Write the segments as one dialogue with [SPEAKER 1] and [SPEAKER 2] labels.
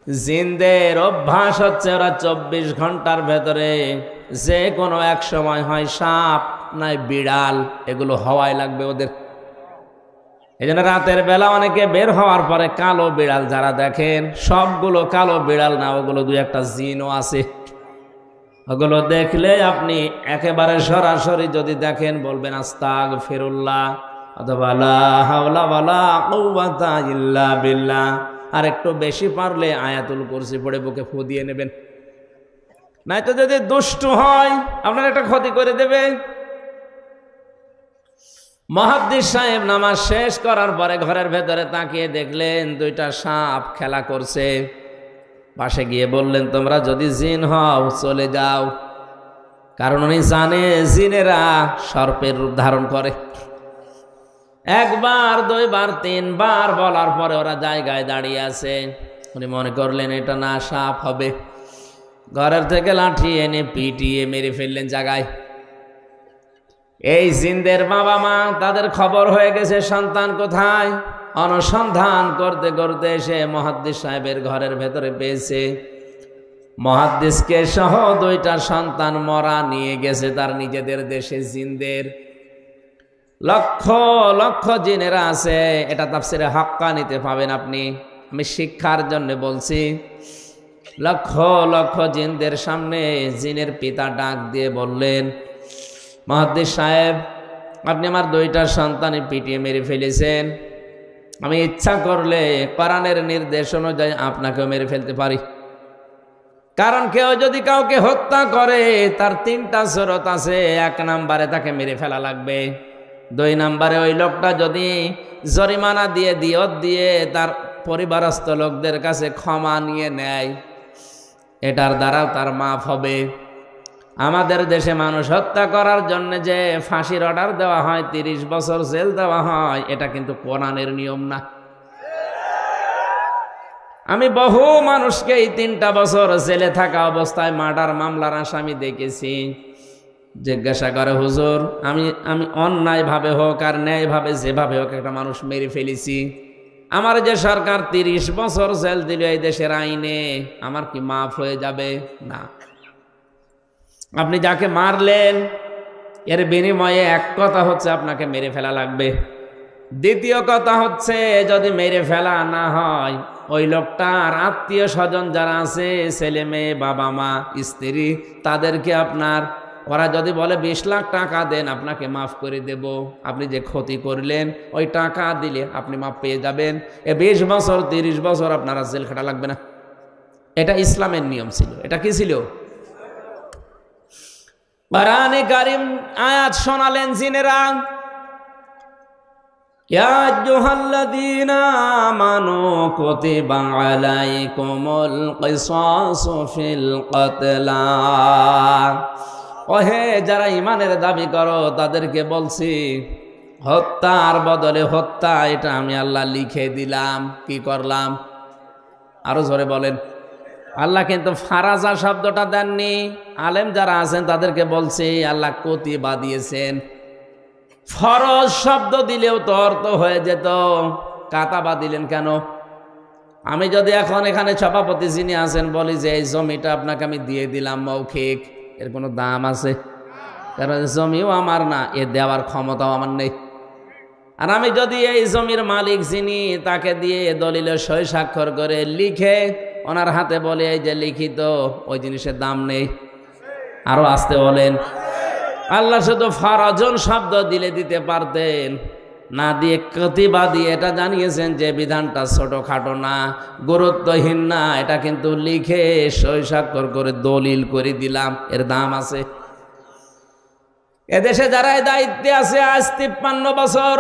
[SPEAKER 1] জিনদের অভ্যাস হচ্ছে ওরা 24 ঘন্টার ভেতরে যে কোনো এক সময় হয় সাপ নাই বিড়াল, এগুলো হওয়াই লাগবে ওদের। এই জন্য রাতের বেলা অনেকে বের হওয়ার পরে কালো বিড়াল যারা দেখেন, সবগুলো কালো বিড়াল না, ওগুলো দুই একটা জিনও আছে। ওগুলো দেখলে আপনি একেবারে সরাসরি যদি দেখেন বলবেন আস্তাগফিরুল্লাহ অথবা লা হাওলা ওয়ালা কুওয়াতা ইল্লা বিল্লাহ। আর একটু বেশি পারলে আয়াতুল কুরসি পড়ে বুকে ফু দিয়ে নেবেন, নয়তো যদি দুষ্ট হয় আপনার একটা ক্ষতি করে দেবে। মুহাদ্দিস সাহেব নামাজ শেষ করার পরে ঘরের ভেতরে তাকিয়ে দেখলেন দুইটা সাপ খেলা করছে। পাশে গিয়ে বললেন, তোমরা যদি জিন হও চলে যাও, কারণ উনি জানে জিনেরা সর্পের রূপ ধারণ করে। একবার দুইবার তিনবার বলার পরে ওরা জায়গায় দাঁড়িয়ে আছে। উনি মনে করলেন এটা না সাপ হবে, ঘরের থেকে লাঠি এনে পিটিয়ে মেরে ফেললেন জায়গায়। এই জিনদের বাবা মা তাদের খবর হয়ে গেছে সন্তান কোথায়, অনুসন্ধান করতে করতে এসে মুহাদ্দিস সাহেবের ঘরের ভেতরে পেয়েছে। মুহাদ্দিসকে সহ দুইটা সন্তান মরা নিয়ে গেছে তার নিজেদের দেশে। জিনদের লক্ষ লক্ষ জিনেরা আছে, এটা তাফসিরে হাক্কানিতে পাবেন আপনি। আমি শিক্ষার জন্য বলছি। লক্ষ লক্ষ জিনদের সামনে জিনের পিতা ডাক দিয়ে বললেন, মুহাদ্দিস সাহেব, আপনি আমার দুইটা সন্তান পিটিয়ে মেরে ফেলেছেন। আমি ইচ্ছা করলে কোরআনের নির্দেশ অনুযায়ী আপনাকেও মেরে ফেলতে পারি। কারণ কেউ যদি কাউকে হত্যা করে তার তিনটা শরত আছে। 1 নম্বরে তাকে মেরে ফেলা লাগবে। 2 নম্বরে ওই লোকটা যদি জরিমানা দিয়ে দিয়ত দিয়ে তার পরিবারস্থ লোকদের কাছে ক্ষমা নিয়ে নেয়, এটার দ্বারাও তার মাফ হবে। আমাদের দেশে মানুষ হত্যা করার জন্য যে ফাঁসির অর্ডার দেওয়া হয়, 30 বছর জেল দেওয়া হয়, এটা কিন্তু কোরআনের নিয়ম না। আমি বহু মানুষকে এই 3টা বছর জেলে থাকা অবস্থায় মার্ডার মামলার আসামি দেখেছি। জিজ্ঞাসা করে, হুজুর আমি অন্যায় ভাবে হোক আর ন্যায় ভাবে যেভাবে হোক একটা মানুষ মেরে ফেলেছি, আমার যে সরকার 30 বছর জেল দিল এই দেশের আইনে, আমার কি মাফ হয়ে যাবে? না। আপনি যাকে মারলেন এর বিনিময়ে এক কথা হচ্ছে আপনাকে মেরে ফেলা লাগবে। দ্বিতীয় কথা হচ্ছে যদি মেরে ফেলা না হয়, ওই লোকটার আত্মীয় স্বজন যারা আছে, ছেলে মেয়ে বাবা মা স্ত্রী, তাদেরকে আপনার, ওরা যদি বলে 20 লাখ টাকা দেন আপনাকে মাফ করে দেব, আপনি যে ক্ষতি করলেন ওই টাকা দিলে আপনি মাফ পেয়ে যাবেন। 20 বছর 30 বছর আপনারা জেল খাটা লাগবে না। এটা ইসলামের নিয়ম ছিল। এটা কি ছিল? কোরআনে কারীম আয়াত শোনালেন জিনেরা, ইয়া আইয়ুহাল্লাযীনা আমানু কুতিবা আলাইকুমুল কিসাসু ফিল কতলা। ওহে যারা ঈমানের দাবি করো তাদেরকে বলছি, হত্যার বদলে হত্যা এটা আমি আল্লাহ লিখে দিলাম। কি করলাম? আরো জোরে বলেন। আল্লাহ কিন্তু ফারাজা শব্দটা দেননি। আলেম যারা আছেন তাদেরকে বলছি আল্লাহ কতিবা দিয়েছেন। ফরজ শব্দ দিলেও তো অর্থ হয়ে যেত, কাতাবা দিলেন কেন? আমি যদি এখন এখানে সভাপতি যিনি আছেন বলি যে এই জমিটা আপনাকে আমি দিয়ে দিলাম মৌখিক, এর কোনো দাম আছে? কারণ জমিও আমার না, এ দেওয়ার ক্ষমতাও আমার নেই। আর আমি যদি এই জমির মালিক যিনি, তাকে দিয়ে দলিলে সই স্বাক্ষর করে লিখে ওনার হাতে বলে এই যে লিখিত, ওই জিনিসের দাম নেই। আরো আসতে বলেন। আল্লাহ শুধু ফরজন শব্দ দিলে দিতে পারতেন, না দিয়ে কতিবা দিয়ে এটা জানিয়েছেন যে বিধানটা ছোটখাটো না, গুরুত্বহীন না, এটা কিন্তু লিখে সই স্বাক্ষর করে দলিল করে দিলাম, এর দাম আছে। এদেশে যারা দায়িত্বে আছে আজ 53 বছর,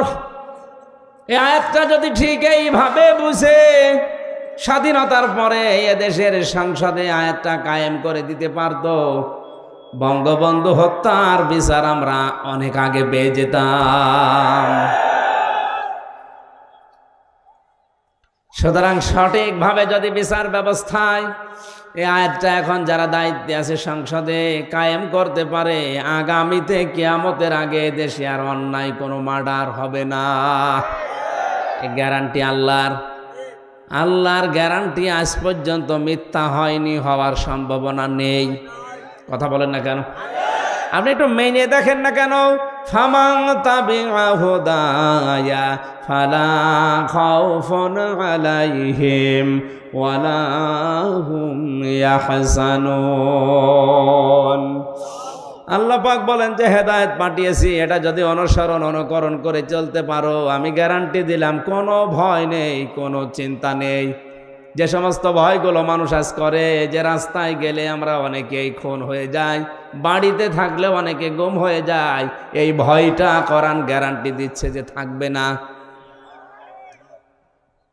[SPEAKER 1] এই আয়াতটা যদি ঠিক এইভাবে বুঝে স্বাধীনতার পরে এদেশের সংসদে আয়াতটা কায়েম করে দিতে পারতো, বঙ্গবন্ধু হত্যার বিচার আমরা অনেক আগে পেয়ে যেতাম। সুতরাং সঠিকভাবে যদি বিচার ব্যবস্থায় এই আয়াতটা এখন যারা দায়িত্বে আছে সংসদে কায়েম করতে পারে, আগামীতে কিয়ামতের আগে দেশে আর অন্যায় কোনো মার্ডার হবে না। এই গ্যারান্টি আল্লাহর। আল্লাহর গ্যারান্টি আজ পর্যন্ত মিথ্যা হয়নি, হওয়ার সম্ভাবনা নেই। কথা বলেন না কেন? আপনি একটু মেনে দেখেন না কেন? ফামান তাবিআ হুদায়া ফালা খাউফুন আলাইহিম ওয়ালা হুম ইয়াহজানুন। আল্লাহ পাক বলেন যে হেদায়েত পাঠিয়েছি, এটা যদি অনুকরণ করে চলতে পারো, আমি গ্যারান্টি দিলাম কোনো ভয় নেই, কোনো চিন্তা নেই। যে সমস্ত ভয়গুলো মানুষ আজ করে, যে রাস্তায় গেলে আমরা অনেকেই খুন হয়ে যাই, বাড়িতে থাকলে অনেকে গুম হয়ে যায়, এই ভয়টা কোরআন গ্যারান্টি দিচ্ছে যে থাকবে না।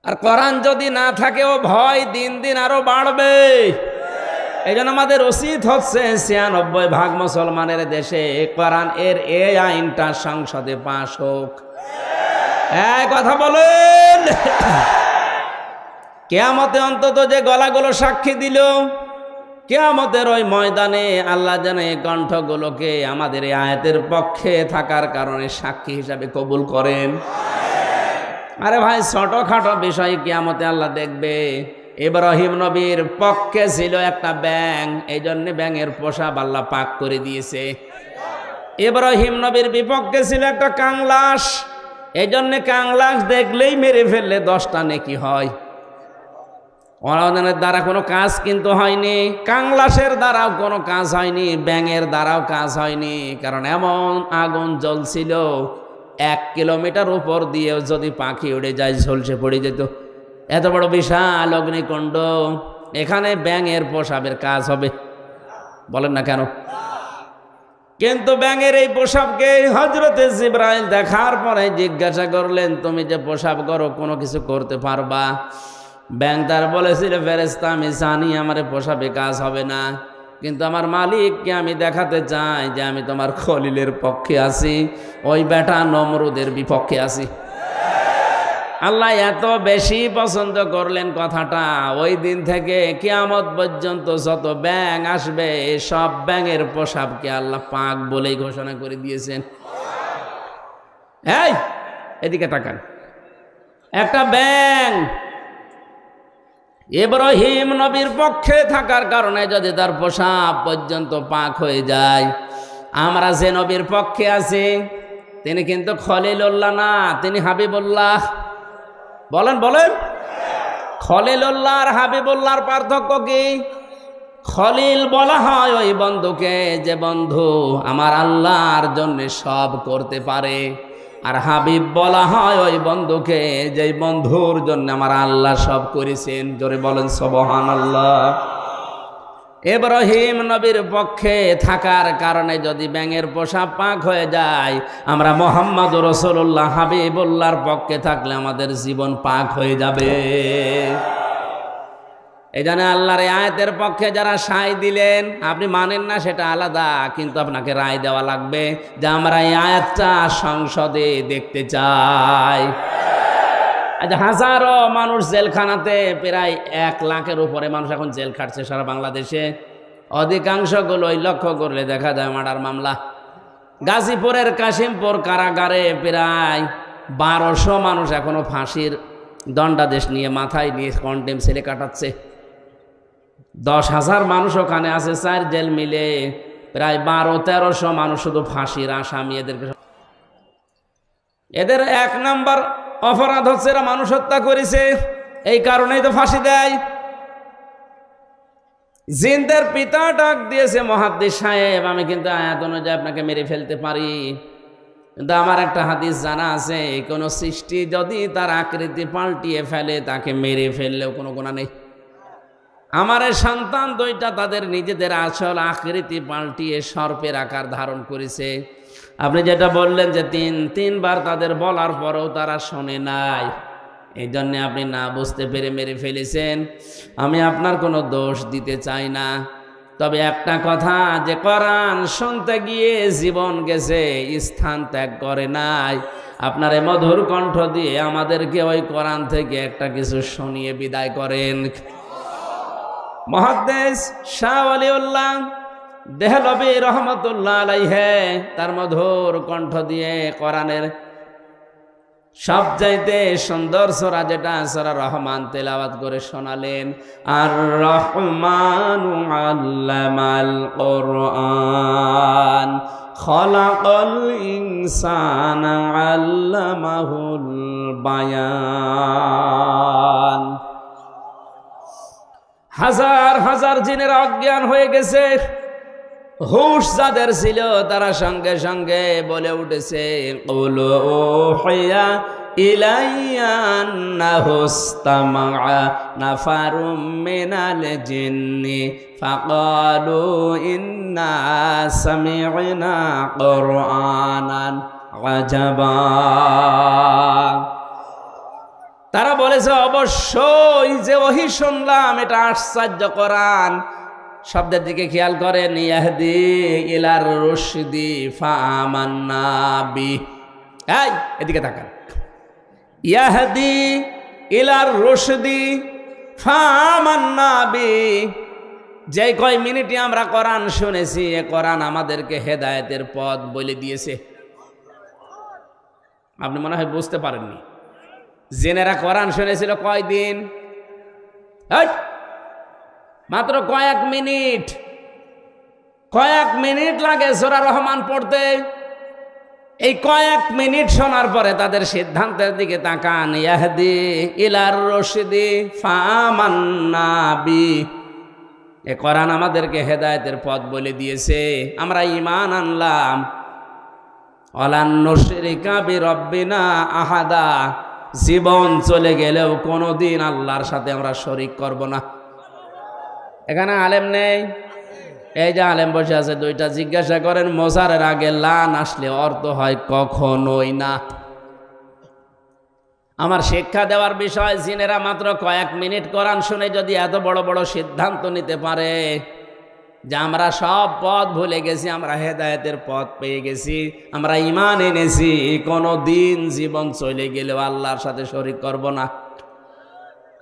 [SPEAKER 1] আর কোরআন যদি না থাকে, ও ভয় দিন দিন আরো বাড়বে। এই জন্য আমাদের উচিত হচ্ছে ৯৬% মুসলমানের দেশে কোরআন এর এই আইনটা সংসদে পাশ হোক। কথা বলেন। কিয়ামতে অন্তত যে গলাগুলো সাক্ষী দিল, কিয়ামতের ওই ময়দানে আল্লাহ যেন এই কণ্ঠগুলোকে আমাদের এই আয়াতের পক্ষে থাকার কারণে সাক্ষী হিসাবে কবুল করেন। আরে ভাই, ছোটখাটো বিষয় কিয়ামতে আল্লাহ দেখবে। ইব্রাহিম নবীর পক্ষে ছিল একটা ব্যাঙ, এই জন্য ব্যাঙের পোশাক আল্লাহ পাক করে দিয়েছে। ইব্রাহিম নবীর বিপক্ষে ছিল একটা কাংলাস, এই জন্য কাংলাস দেখলেই মেরে ফেললে 10টা নেকি হয়। অনলাইনের দ্বারা কোনো কাজ কিন্তু হয়নি, কাংলাসের দ্বারাও কোনো কাজ হয়নি, ব্যাঙের দ্বারাও কাজ হয়নি। কারণ এমন আগুন জ্বলছিল, 1 কিলোমিটার উপর দিয়েও যদি পাখি উড়ে যায় ঝলসে পড়ে যেত। এত বড় বিশাল অগ্নিকুণ্ড, এখানে ব্যাঙের পোশাকের কাজ হবে? বলেন না কেন? কিন্তু ব্যাঙের এই পোশাককে হযরতে জিবরাইল দেখার পরে জিজ্ঞাসা করলেন, তুমি যে পোশাক করো কোনো কিছু করতে পারবা? ব্যাঙ তার বলেছিল, ফেরেশতা আমি জানি আমার পোশাকে কাজ হবে না, কিন্তু আমার মালিককে আমি দেখাতে চাই যে আমি তোমার খলিলের পক্ষে আছি, ওই বেটা নমরুদের বিপক্ষে আছি। আল্লাহ এত বেশি পছন্দ করলেন কথাটা, ওই দিন থেকে কিয়ামত পর্যন্ত যত ব্যাঙ আসবে সব ব্যাঙের পোশাককে আল্লাহ পাক বলেই ঘোষণা করে দিয়েছেন। এই এদিকে তাকান, একটা ব্যাঙ ইব্রাহিম নবীর পক্ষে থাকার কারণে যদি তার পোশাক পর্যন্ত পাক হয়ে যায়, আমরা যে নবীর পক্ষে আছি তিনি কিন্তু খলিলুল্লাহ না, তিনি হাবিবুল্লাহ। বলেন বলেন, খলিলুল্লাহ আর হাবিবুল্লাহর পার্থক্য কি? খলিল বলা হয় ওই বন্ধুকে যে বন্ধু আমার আল্লাহর জন্য সব করতে পারে, আর হাবিব বলা হয় ওই বন্ধুকে যে বন্ধুর জন্য আমার আল্লাহ সব করেছেন। জোরে বলেন সুবহানাল্লাহ। ইব্রাহিম নবীর পক্ষে থাকার কারণে যদি ব্যাঙের পোশাক পাক হয়ে যায়, আমরা মুহাম্মদুর রাসূলুল্লাহ হাবিবুল্লাহর পক্ষে থাকলে আমাদের জীবন পাক হয়ে যাবে। এই জন্য আল্লাহর আয়াতের পক্ষে যারা সায় দিলেন, আপনি মানেন না সেটা আলাদা, কিন্তু আপনাকে রায় দেওয়া লাগবে যে আমরা এই আয়াতটা সংসদে দেখতে চাই। আজ হাজারো মানুষ জেলখানাতে, প্রায় 1 লাখের উপরে মানুষ এখন জেল খাটছে সারা বাংলাদেশে। অধিকাংশগুলোই লক্ষ্য করলে দেখা যায় মার্ডার মামলা। গাজীপুরের কাশিমপুর কারাগারে প্রায় 1200 মানুষ এখনো ফাঁসির দণ্ডাদেশ নিয়ে মাথায় নিয়ে কন্টেম সেলে কাটাচ্ছে। 10,000 মানুষ ওখানে আছে, 4 জেল মিলে প্রায় 1200-1300 মানুষ শুধু ফাঁসির আসামি। এদের 1 নাম্বার অপরাধ হচ্ছে এরা মানুষ হত্যা করেছে, এই কারণেই তো ফাঁসি দেয়। জিনদের পিতা ডাক দিয়েছে, মুহাদ্দিস সাহেব আমি কিন্তু আয়াত অনুযায়ী আপনাকে মেরে ফেলতে পারি, কিন্তু আমার একটা হাদিস জানা আছে, কোনো সৃষ্টি যদি তার আকৃতি পাল্টিয়ে ফেলে তাকে মেরে ফেললেও কোনো গুনাহ নেই। আমার সন্তান 2টা তাদের নিজেদের আসল আকৃতি পাল্টিয়ে সর্পের আকার ধারণ করেছে। আপনি যেটা বললেন যে 3বার তাদের বলার পরেও তারা শোনে নাই, এই জন্যে আপনি না বুঝতে পেরে মেরে ফেলেছেন। আমি আপনার কোনো দোষ দিতে চাই না, তবে একটা কথা, যে কোরআন শুনতে গিয়ে জীবন গেছে, স্থান ত্যাগ করে নাই। আপনার এই মধুর কণ্ঠ দিয়ে আমাদেরকে ওই কোরআন থেকে একটা কিছু শুনিয়ে বিদায় করেন। মুহাদ্দিস শাহ ওয়ালিউল্লাহ দেহলভী রহমতুল্লাহ আলাইহি তার মধুর কণ্ঠ দিয়ে কোরআনের সবচাইতে সুন্দর সূরা যেটা সূরা রহমান তেলাওয়াত করে শোনালেন, আর রহমানু আল্লামাল কুরআন খলাকাল ইনসানা আল্লামাহুল বায়ান। হাজার হাজার জিনের অজ্ঞান হয়ে গেছে, হুশ যাদের ছিল তারা সঙ্গে সঙ্গে বলে উঠেছে, কুলু উহিয়া ইলাইয়া আন্নাহু ইসতামা'a নাফারুম মিনাল জিন্নি ফাকালু ইন্না সামি'না কুরআনান আজাবা। তারা বলেছে অবশ্যই যে ওহী শুনলাম এটা আশ্চর্য কোরআন। শব্দের দিকে খেয়াল করেন, ইয়াহদি ইলার রুশদি ফাআমান্না বি। এই এদিকে তাকান, ইয়াহদি ইলার রুশদি ফাআমান্না বি। যে কয় মিনিটে আমরা কোরআন শুনেছি, এ কোরআন আমাদেরকে হেদায়েতের পথ বলে দিয়েছে। আপনি মনে হয় বুঝতে পারেননি, জেনেরা কোরআন শুনেছিল কয়দিন? মাত্র কয়েক মিনিট। কয়েক মিনিট লাগে সূরা রহমান পড়তে। এই কয়েক মিনিট শোনার পরে তাদের সিদ্ধান্তের দিকে তাকান, ইয়াহদি ইলার রশদি ফাআমান্না বি। এ কোরআন আমাদেরকে হেদায়েতের পথ বলে দিয়েছে, আমরা ঈমান আনলাম। ওয়ালান নুশরিকা বিরাব্বিনা আহাদা। জীবন চলে গেলেও কোনোদিন আল্লাহর সাথে আমরা শরীক করব না। এখানে আলেম নেই? এই যে আলেম বসে আছে দুইটা, জিজ্ঞাসা করেন মোজারের আগে লান আসলে অর্থ হয় কখনোই না। আমার শিক্ষা দেওয়ার বিষয়, জিনেরা মাত্র কয়েক মিনিট কোরআন শুনে যদি এত বড় বড় সিদ্ধান্ত নিতে পারে যে আমরা সব পথ ভুলে গেছি, আমরা হেদায়েতের পথ পেয়ে গেছি, আমরা ঈমান এনেছি, কোনো দিন জীবন চলে গেলেও আল্লাহর সাথে শরীক করব না।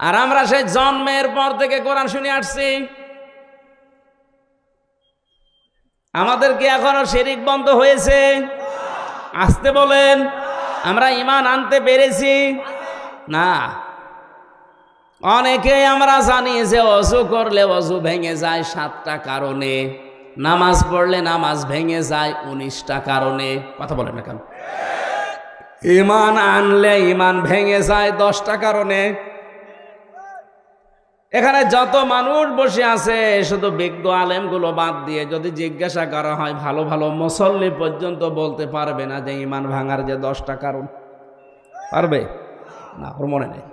[SPEAKER 1] আর আমরা সেই জন্মের পর থেকে কোরআন শুনে আসছি। আমাদের কি এখনো শিরিক বন্ধ হয়েছে? আসতে বলেন, আমরা ঈমান আনতে পেরেছি না। অনেকেই আমরা জানি যে ওযু করলে ওযু ভেঙে যায় 7টা কারণে, নামাজ পড়লে নামাজ ভেঙে যায় 19টা কারণে। কথা বলেন না কেন? ঈমান আনলে ঈমান ভেঙে যায় 10টা কারণে। এখানে যত মানুষ বসে আছে, শুধু বিজ্ঞ আলেমগুলো বাদ দিয়ে যদি জিজ্ঞাসা করা হয়, ভালো ভালো মুসল্লি পর্যন্ত বলতে পারবে না যে ঈমান ভাঙার যে 10টা কারণ। পারবে না? ওর মনে নেই।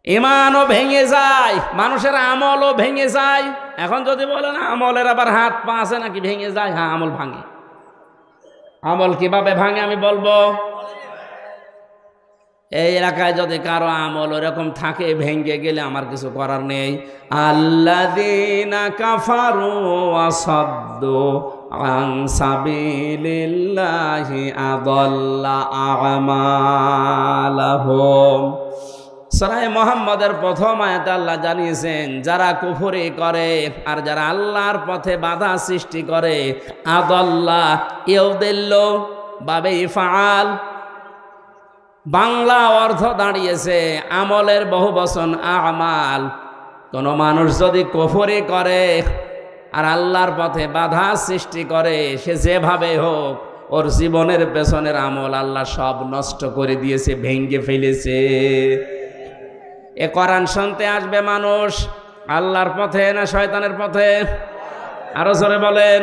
[SPEAKER 1] ঈমানও ভেঙে যায়, মানুষের আমলও ভেঙে যায়। এখন যদি বলেন আমলের আবার হাত পা আছে নাকি ভেঙে যায়? হ্যাঁ, আমল ভাঙে। আমল কিভাবে ভাঙে আমি বলবো। এই এলাকায় যদি কারো আমল ওরকম থাকে, ভেঙে গেলে আমার কিছু করার নেই। আল্লাযীনা কাফারু ওয়া সাদ্দু আন সাবিলিল্লাহি আযাল্লা আমালাহুম। সূরা মুহাম্মাদের প্রথম আয়াতে আল্লাহ জানিয়েছেন, যারা কুফরি করে আর যারা আল্লাহর পথে বাধা সৃষ্টি করে, আযাল্লা ইউদিল্লু বাবে ইফআল, বাংলা অর্থ দাঁড়িয়েছে আমলের বহু বচন আমাল। কোন মানুষ যদি কুফরি করে আর আল্লাহর পথে বাধা সৃষ্টি করে, সে যেভাবে হোক ওর জীবনের পেছনের আমল আল্লাহ সব নষ্ট করে দিয়েছে, ভেঙে ফেলেছে। এ কোরআন শুনতে আসবে মানুষ আল্লাহর পথে না শয়তানের পথে? আরো জোরে বলেন।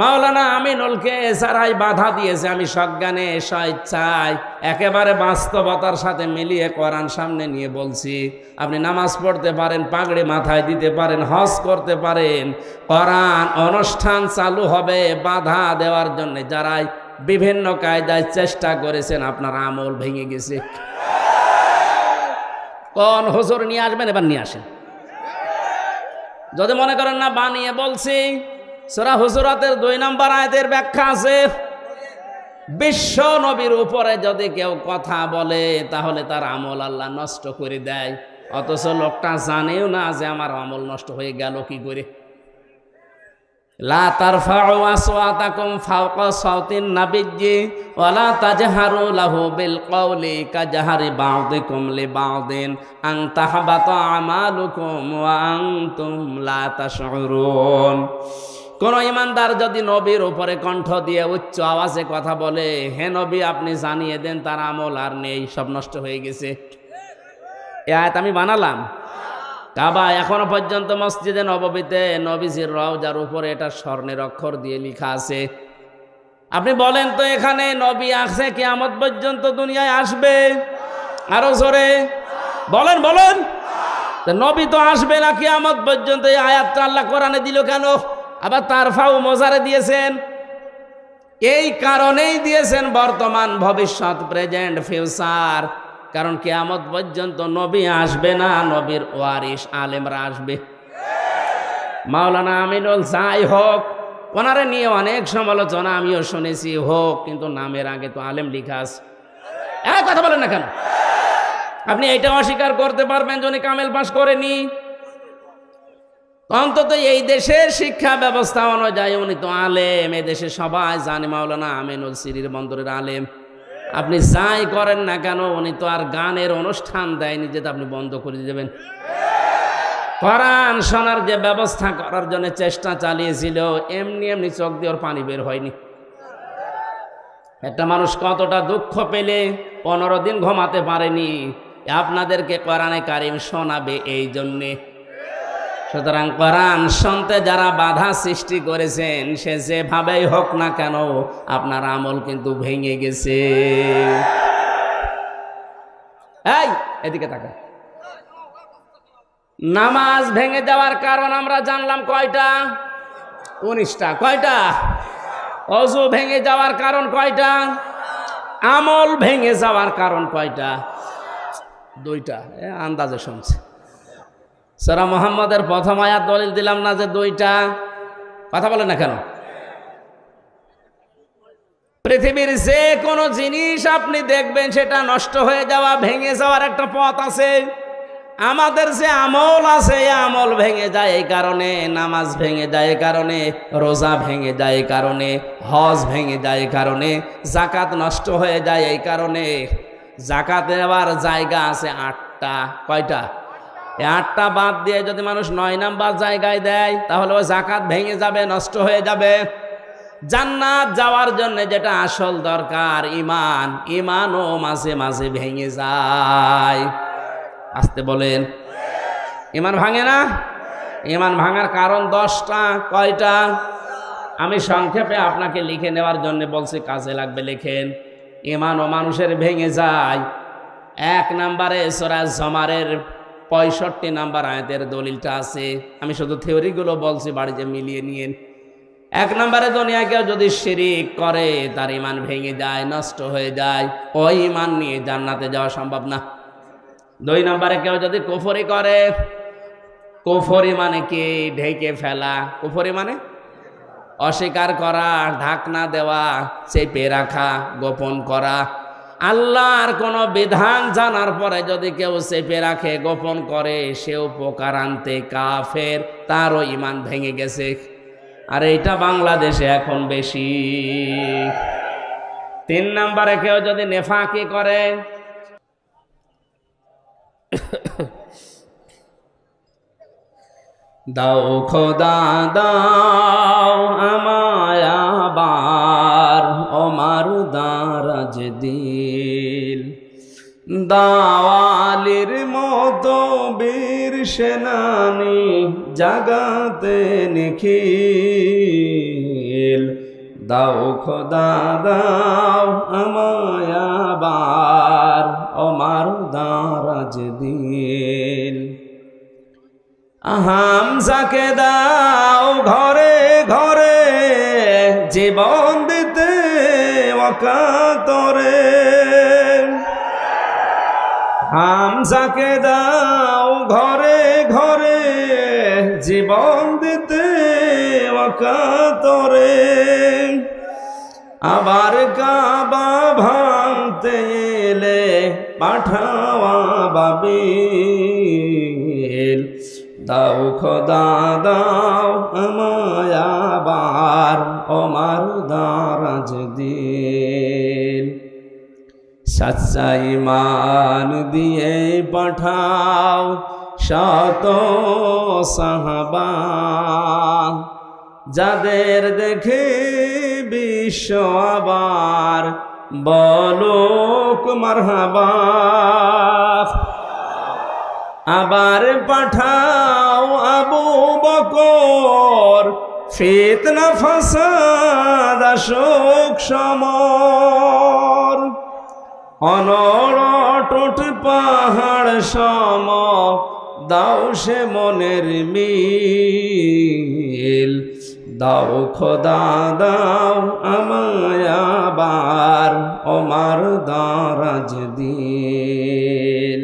[SPEAKER 1] মাওলানা আমিনুলকে যারাই বাধা দিয়েছে, আমি সজ্ঞানে স্বেচ্ছায় একেবারে বাস্তবতার সাথে মিলিয়ে কোরআন সামনে নিয়ে বলছি, আপনি নামাজ পড়তে পারেন, পাগড়ি মাথায় দিতে পারেন, হজ করতে পারেন, কোরআন অনুষ্ঠান চালু হবে বাধা দেওয়ার জন্য যারাই বিভিন্ন কায়দায় চেষ্টা করেছেন, আপনার আমল ভেঙে গেছে। কোন হুজুর নিয়ে আসবেন? এবার নিয়ে আসেন। যদি মনে করেন না বানিয়ে বলছি, সূরা হুজুরাতের 2 নম্বর আয়াতের ব্যাখ্যা আছে। বিশ্ব নবীর উপরে যদি কেউ কথা বলে তাহলে তার আমল আল্লাহ নষ্ট করে দেয়, অথচ লোকটা জানেও না যে আমার আমল নষ্ট হয়ে গেল কি করে। লা তারফাউ আসওয়াতাকুম ফাওকা সাওতিন নাবিয়্যি ওয়া লা তাজহারু লাহু বিল কওলি কাজহারি বা'দিকুম লিবা'দিন আন তাহবাতা আমালুকুম ওয়া আনতুম লা তাশউরুন। কোন ইমানদার যদি নবীর উপরে কণ্ঠ দিয়ে উচ্চ আওয়াজে কথা বলে, হে নবী আপনি জানিয়ে দেন তার আমল আর নেই, সব নষ্ট হয়ে গেছে। এই আয়াত আমি বানালাম। কাবা এখনো পর্যন্ত মসজিদে নববীতে নবীজির রওজার উপরে এটা স্বর্ণের অক্ষর দিয়ে লেখা আছে। আপনি বলেন তো এখানে নবী আছে কিয়ামত পর্যন্ত দুনিয়ায় আসবে? আরো জোরে বলেন বলেন। তো নবী তো আসবে না কিয়ামত পর্যন্ত, এই আয়াতটা আল্লাহ কোরআনে দিল কেন? আবার তারফাউ মোজারে দিয়েছেন, এই কারণেই দিয়েছেন বর্তমান ভবিষ্যৎ প্রেজেন্ট ফিউচার। কারণ কিয়ামত পর্যন্ত নবী আসবে না, নবীর ওয়ারিস আলেমরা আসবে। মাওলানা আমিনুল যাই হোক, ওনারে নিয়ে অনেক সমালোচনা আমিও শুনেছি হোক, কিন্তু নামের আগে তো আলেম লিখা আছে। কথা বলেন না কেন? আপনি এইটা অস্বীকার করতে পারবেন যে উনি কামেল পাস করেনি? অন্তত এই দেশের শিক্ষা ব্যবস্থা অনুযায়ী উনি তো আলেম, এ দেশে সবাই জানে মাওলানা আমিনুল সিরির বন্দরের আলেম। আপনি যাই করেন না কেন, উনি তো আর গানের অনুষ্ঠান দেয়নি যে আপনি বন্ধ করে দেবেন। কোরআন শোনার যে ব্যবস্থা করার জন্য চেষ্টা চালিয়েছিল, এমনি এমনি চোখ দিয়ে ওর পানি বের হয়নি। একটা মানুষ কতটা দুঃখ পেলে 15 দিন ঘুমাতে পারেনি, আপনাদেরকে কোরআনে কারিম শোনাবে এই জন্যে। সুতরাং কোরআন শুনতে যারা বাধা সৃষ্টি করেছেন, সে যেভাবেই হোক না কেন আপনার আমল কিন্তু ভেঙে গেছে। এই এদিকে তাকা। নামাজ ভেঙে যাওয়ার কারণ আমরা জানলাম কয়টা? 19টা। কয়টা? ওযু ভেঙে যাওয়ার কারণ কয়টা? আমল ভেঙে যাওয়ার কারণ কয়টা? 2টা। আন্দাজে শুনছে। সূরা মুহাম্মদের প্রথম আয়াত দলিল দিলাম না যে 2টা? কথা বলেন না কেন? পৃথিবীর যে কোনো জিনিস আপনি দেখবেন সেটা নষ্ট হয়ে যাওয়া, ভেঙে যাওয়ার একটা পথ আছে। আমাদের যে আমল আছে, এই আমল ভেঙে যায় এই কারণে, নামাজ ভেঙে যায় এই কারণে, রোজা ভেঙে যায় এই কারণে, হজ ভেঙে যায় এই কারণে, যাকাত নষ্ট হয়ে যায় এই কারণে। যাকাতের আবার জায়গা আছে 8টা। কয়টা? 8টা বাদ দিয়ে যদি মানুষ 9 নাম্বার জায়গায় দেয়, তাহলে ওই যাকাত ভেঙে যাবে, নষ্ট হয়ে যাবে। জান্নাত যাওয়ার জন্য যেটা আসল দরকার ঈমান, ঈমানও মাঝে মাঝে ভেঙে যায়। আসতে বলেন। ঈমান ভাঙে না? ঈমান ভাঙার কারণ 10টা। কয়টা? আমি সংক্ষেপে আপনাকে লিখে নেওয়ার জন্য বলছি, কাজে লাগবে লেখেন। ঈমানও মানুষের ভেঙে যায়। 1 নম্বরে সূরা জুমারের 65 নাম্বার আয়াতের দলিলটা আছে। আমি শুধু থিওরিগুলো বলছি, বাড়িতে মিলিয়ে নিয়েন। 1 নম্বরে দুনিয়ায় কেউ যদি শিরিক করে, তার ঈমান ভেঙে যায়, নষ্ট হয়ে যায়। ওই ঈমান নিয়ে জান্নাতে যাওয়া সম্ভব না। 2 নম্বরে কেউ যদি কুফরি করে, কুফরি মানে কি? ঢেকে ফেলা। কুফরি মানে অস্বীকার করা, ঢাকনা দেওয়া, চেপে রাখা, গোপন করা। আল্লাহর কোনো বিধান জানার পরে যদি কেউ চেপে রাখে, গোপন করে, সেও প্রকারান্তে কাফের, তারও ঈমান ভেঙে গেছে। আর এইটা বাংলাদেশে এখন বেশি। 3 নম্বরে কেউ যদি নেফাকি করে, দাও খোদা দাও আমায় আবার ওমার দারাজ দিল, দাওয়ালির মতো বীর সেনানি জাগাতে নিখিল। দাও খোদা দাও আমায় আবার ওমার দারাজ দিল। হামজাকে দাও ঘরে ঘরে জীবন দিতে ওয়াকাতরে। হামজাকে দাও ঘরে ঘরে জীবন দিতে ওয়াকাতরে। আবার কাবা ভাঙতে এলে পাঠাও আবাবিল। দাও খোদা দাও আমায় আবার ওমার দারাজ দিল। সচ্চা ঈমান দিয়ে পাঠাও শত সাহাবা, যাদের দেখে বিশ্ব আবার বলুক মারহাবা। আবার পাঠাও আবু বকর, ফিতনা ফাসাদ আসুক সমর। অনড় পাহাড় সম দাও সে মনের মিল। দাও খোদা দাও আমায় আবার ওমার দারাজ দিল।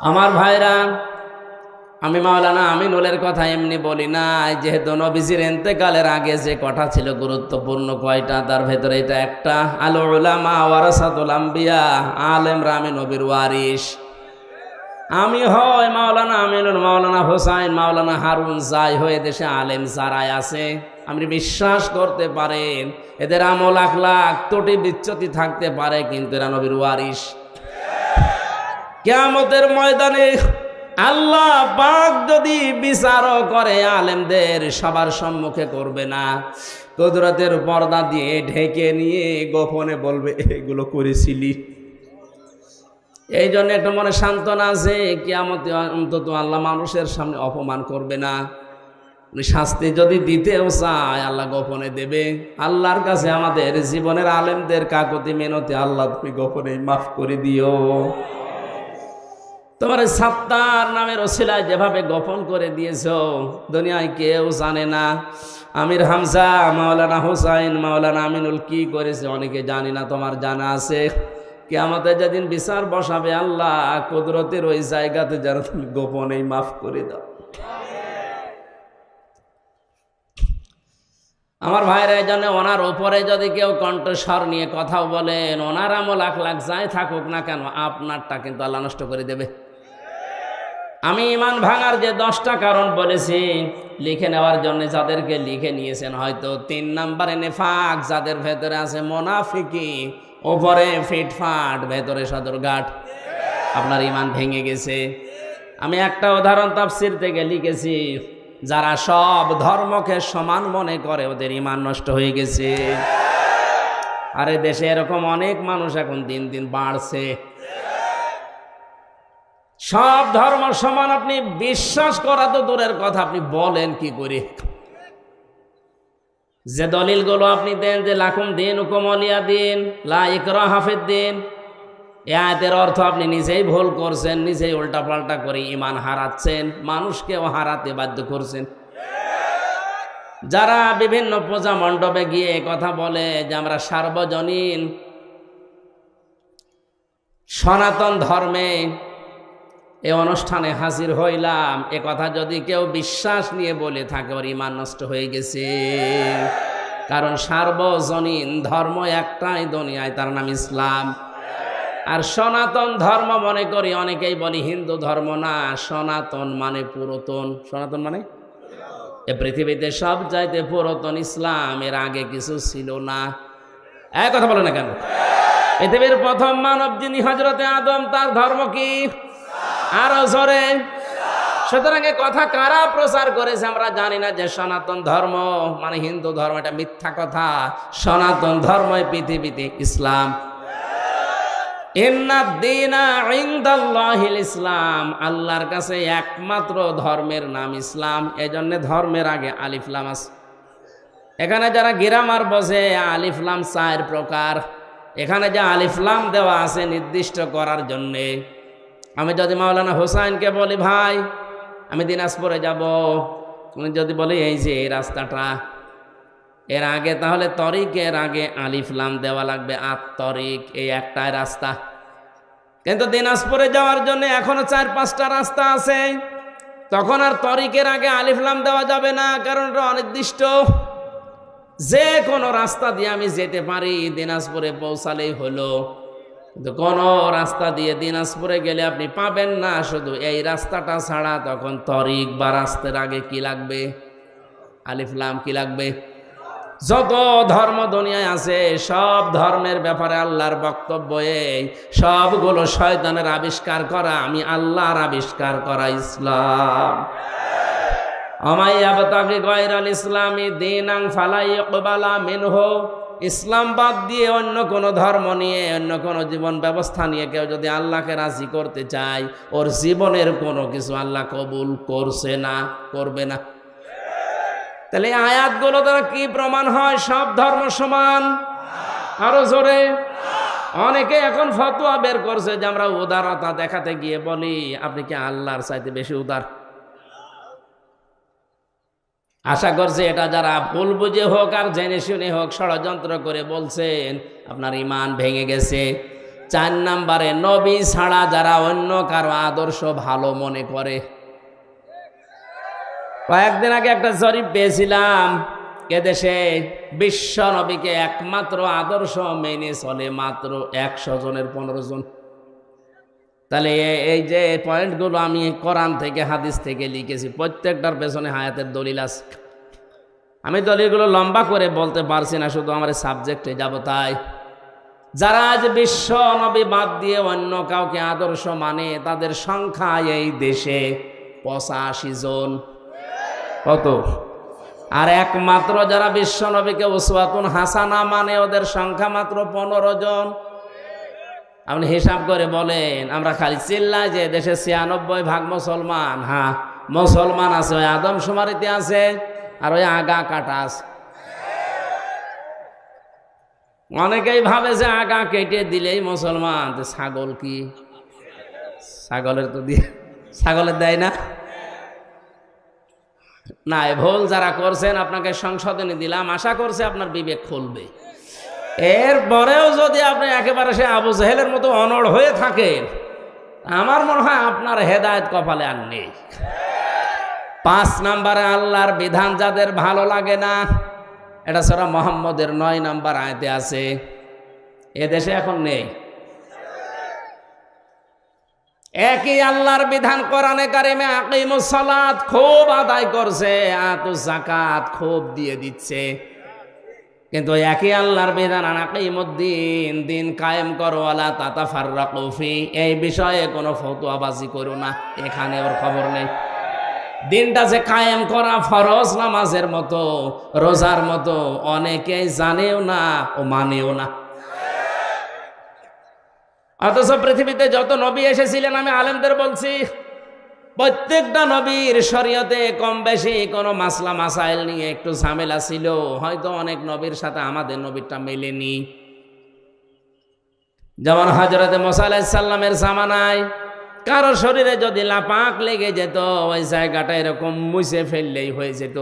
[SPEAKER 1] আমার ভাইরা, আমি মাওলানা আমিনুলের কথা এমনি বলি না, যেহেতু নবীজির ইন্তেকালের আগে যে কথা ছিল গুরুত্বপূর্ণ কয়টা, তার ভেতরে এটা একটা। আল উলামা ওয়ারাসাতুল আম্বিয়া, আলেমরা আমি নবীর ওয়ারিস। আমি হয় মাওলানা আমিনুল, মাওলানা হোসাইন, মাওলানা হারুন, যাই হয়ে দেশে আলেম যারাই আছে আপনি বিশ্বাস করতে পারেন এদের আমল আখলাক ত্রুটি বিচ্যুতি থাকতে পারে, কিন্তু এরা নবীর ওয়ারিস। কিয়ামতের ময়দানে আল্লাহ পাক যদি বিচারও করে আলেমদের সবার সম্মুখে করবে না, কুদরতের পর্দা দিয়ে ঢেকে নিয়ে গোপনে বলবে এগুলো করেছিলি। এই জন্য একটা মনে সান্ত্বনা আছে, কিয়ামতে অন্তত আল্লাহ মানুষের সামনে অপমান করবে না। শাস্তি যদি দিতেও চায় আল্লাহ গোপনে দেবে। আল্লাহর কাছে আমাদের জীবনের আলেমদের কাকুতি মিনতি, আল্লাহ তুমি গোপনে মাফ করে দিও। তোমার সাত্তার নামের ওসিলায় যেভাবে গোপন করে দিয়েছো দুনিয়ায় কেউ জানে না। আমির হামজা, মাওলানা হোসাইন, মাওলানা আমিনুল কি করেছে অনেকে জানি না, তোমার জানা আছে। কিয়ামতে যেদিন বিচার বসাবে আল্লাহ কুদরতের ওই জায়গাতে যেন তুমি গোপনেই মাফ করে দাও। আমার ভাইরা, এই জন্য ওনার উপরে যদি কেউ কণ্ঠস্বর নিয়ে কথাও বলেন, ওনার আমল আখলাক যাই থাকুক না কেন, আপনারটা কিন্তু আল্লাহ নষ্ট করে দেবে। আমি ইমান ভাঙার যে 10টা কারণ বলেছি লিখে নেওয়ার জন্য, যাদেরকে লিখে নিয়েছেন হয়তো 3 নম্বরে নেফাক, যাদের ভেতরে আছে মোনাফিকি, ওপরে ফিটফাট ভেতরে সদরঘাট, আপনার ইমান ভেঙে গেছে। আমি একটা উদাহরণ তাফসীর থেকে লিখেছি, যারা সব ধর্মকে সমান মনে করে ওদের ইমান নষ্ট হয়ে গেছে। আরে দেশে এরকম অনেক মানুষ এখন দিন দিন বাড়ছে। সব ধর্ম সমান আপনি বিশ্বাস করা তো দূরের কথা, আপনি বলেন কি করে? যে দলিলগুলো আপনি দেন যে লাকুম দীনুকুম ওয়ালিয়া দিন, লা ইকরাহা ফিদ্দিন, এই আয়াতের অর্থ আপনি নিজেই ভুল করছেন, নিজেই উল্টাপাল্টা করে ইমান হারাচ্ছেন, মানুষকেও হারাতে বাধ্য করছেন। যারা বিভিন্ন পূজা মণ্ডপে গিয়ে কথা বলে যে আমরা সার্বজনীন সনাতন ধর্মে এই অনুষ্ঠানে হাজির হইলাম, এ কথা যদি কেউ বিশ্বাস নিয়ে বলে থাকে ওর ইমান নষ্ট হয়ে গেছে। কারণ সার্বজনীন ধর্ম একটাই দুনিয়ায়, তার নাম ইসলাম। আর সনাতন ধর্ম মনে করি অনেকেই বলি হিন্দু ধর্ম না, সনাতন মানে পুরাতন। সনাতন মানে এ পৃথিবীতে সব চাইতে পুরাতন ইসলাম, এর আগে কিছু ছিল না। এক কথা বলে না কেন? পৃথিবীর প্রথম মানব যিনি হযরতে আদম, তার ধর্ম কি? আরো জোরে। সুতরাং এ কথা কারা প্রচার করেছে আমরা জানি না, যে সনাতন ধর্ম মানে হিন্দু ধর্ম, এটা মিথ্যা কথা। সনাতন ধর্মই পৃথিবীতে ইসলাম। ইন্নাদ-দীনা ইনদাল্লাহিল ইসলাম, আল্লাহর কাছে একমাত্র ধর্মের নাম ইসলাম। এজন্য ধর্মের আগে আলিফ লাম আছে। এখানে যারা গ্রামার বোঝে, আলিফ লাম 4 প্রকার। এখানে যে আলিফ লাম দেওয়া আছে নির্দিষ্ট করার জন্যে। আমি যদি মাওলানা হোসাইনকে বলি ভাই আমি দিনাজপুরে যাব, উনি যদি বলি এই যে এই রাস্তাটা, এর আগে তাহলে তরিকের আগে আলিফ লাম দেওয়া লাগবে। তরিক এই একটাই রাস্তা, কিন্তু দিনাজপুরে যাওয়ার জন্য এখনো 4-5টা রাস্তা আছে। তখন আর তরিকের আগে আলিফ লাম দেওয়া যাবে না, কারণ এটা অনির্দিষ্ট। যে কোনো রাস্তা দিয়ে আমি যেতে পারি, দিনাজপুরে পৌঁছালেই হলো। কিন্তু কোনো রাস্তা দিয়ে দিনাজপুরে গেলে আপনি পাবেন না, শুধু এই রাস্তাটা ছাড়া। তখন তরিক বা রাস্তার আগে কি লাগবে? আলিফ লাম কি লাগবে? যত ধর্ম দুনিয়ায় আছে সব ধর্মের ব্যাপারে আল্লাহর বক্তব্য এই, সবগুলো শয়তানের আবিষ্কার করা, আমি আল্লাহর আবিষ্কার করা ইসলাম। আমাইয়াবতাগি গায়রাল ইসলামি দীনান ফালা ইকবালা মিনহু। ইসলাম বাদ দিয়ে অন্য কোনো ধর্ম নিয়ে, অন্য কোনো জীবন ব্যবস্থা নিয়ে কেউ যদি আল্লাহকে রাজি করতে চায়, ওর জীবনের কোনো কিছু আল্লাহ কবুল করছে না, করবে না। তাহলে আয়াতগুলো দ্বারা কি প্রমাণ হয়? সব ধর্ম সমান? আরো জোরে। অনেকে এখন ফতোয়া বের করছে যে আমরা উদারতা দেখাতে গিয়ে বলি আপনি কি আল্লাহর চাইতে বেশি উদার? আশা করছি এটা যারা ভুল বুঝে হোক আর জেনে শুনে হোক ষড়যন্ত্র করে বলছেন, আপনার ঈমান ভেঙে গেছে। 4 নম্বরে, নবী ছাড়া যারা অন্য কারো আদর্শ ভালো মনে করে। কয়েকদিন আগে একটা জরিপ পেয়েছিলাম, এদেশে বিশ্ব নবীকে একমাত্র আদর্শ মেনে চলে মাত্র 100 জনের 15 জন। তাহলে এই যে পয়েন্টগুলো আমি কোরআন থেকে হাদিস থেকে লিখেছি, প্রত্যেকটার পেছনে হায়াতের দলিল আছে। আমি দলিলগুলো লম্বা করে বলতে পারছি না, শুধু আমার সাবজেক্টে যাব। তাই যারা আজ বিশ্ব নবী বাদ দিয়ে অন্য কাউকে আদর্শ মানে, তাদের সংখ্যা এই দেশে 85 জন। কত? আর একমাত্র যারা বিশ্ব নবীকে উসওয়াতুন হাসানা মানে, ওদের সংখ্যা মাত্র 15 জন। আপনি হিসাব করে বলেন, আমরা খালি চিল্লাই যে দেশে 96% মুসলমান। হ্যাঁ, মুসলমান আছে, ওই আদমশুমারিতে আছে, আর ওই আগা কাটা আছে। অনেকেই ভাবে যে আগা কেটে দিলেই মুসলমান। ছাগল কি? ছাগলের তো দিয়ে, ছাগলের দেয় না। না, ভুল যারা করছেন আপনাকে সংশোধনী দিলাম, আশা করছে আপনার বিবেক খুলবে। এরপরেও যদি আপনি একেবারে সে আবু জেহেলের মতো অনড় হয়ে থাকেন, আমার মনে হয় আপনার হেদায়েত কপালে আর নেই। 5 নম্বরে, আল্লাহর বিধান যাদের ভালো লাগে না, এটা সূরা মুহাম্মদের 9 নম্বর আয়াতে আছে। এদেশে এখন নেই। একই আল্লাহর বিধান কোরআনে কারিমে আকিমুস সালাত খুব আদায় করছে, আতুজ যাকাত খুব দিয়ে দিচ্ছে, কিন্তু একই আল্লাহর বিধান আনাকিমুদ্দিন, দিন কায়েম করো, ওয়ালা তাতাফাররাকু ফি, এই বিষয়ে কোনো ফতোয়াবাজি করো না। এখানে ওর খবর নেই। দিনটা যে কায়েম করা ফরজ নামাজের মতো, রোজার মতো, অনেকেই জানেও না ও মানেও না। অথচ পৃথিবীতে যত নবী এসেছিলেন, আমি আলেমদের বলছি, প্রত্যেকটা নবীর শরীয়তে কম বেশি কোনো মাসলা মাসাইল নিয়ে একটু ঝামেলা ছিল। হয়তো অনেক নবীর সাথে আমাদের নবীরটা মেলেনি। যেমন হযরতে মুসা আলাইহিস সালামের জামানায় কারো শরীরে যদি লাপাক লেগে যেত, ওই জায়গাটা এরকম মুছে ফেললেই হয়ে যেত।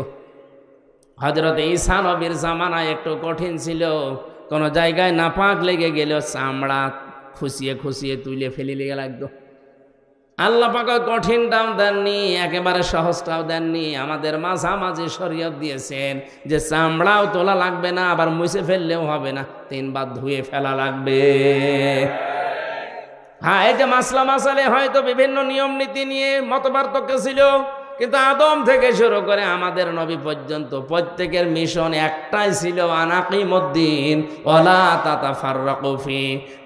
[SPEAKER 1] হযরতে ঈসা নবীর জামানায় একটু কঠিন ছিল, কোনো জায়গায় নাপাক লেগে গেল চামড়া খুশিয়ে খুশিয়ে তুলে ফেলে লেগে লাগতো। আল্লাহ পাক কঠিনটাও দেননি, একেবারে সহজটাও দেননি, আমাদের মাঝামাঝি শরীয়ত দিয়েছেন যে চামড়াও তোলা লাগবে না, আবার মুছে ফেললেও হবে না, 3 বার ধুয়ে ফেলা লাগবে। হ্যাঁ, এই যে মাসলা মাসালে হয়তো বিভিন্ন নিয়ম নীতি নিয়ে মতপার্থক্য ছিল, কিন্তু আদম থেকে শুরু করে আমাদের নবী পর্যন্ত প্রত্যেকের মিশন একটাই ছিল, আনাকিমুদ্দিন ওয়ালা তাতাফাররাকু ফি।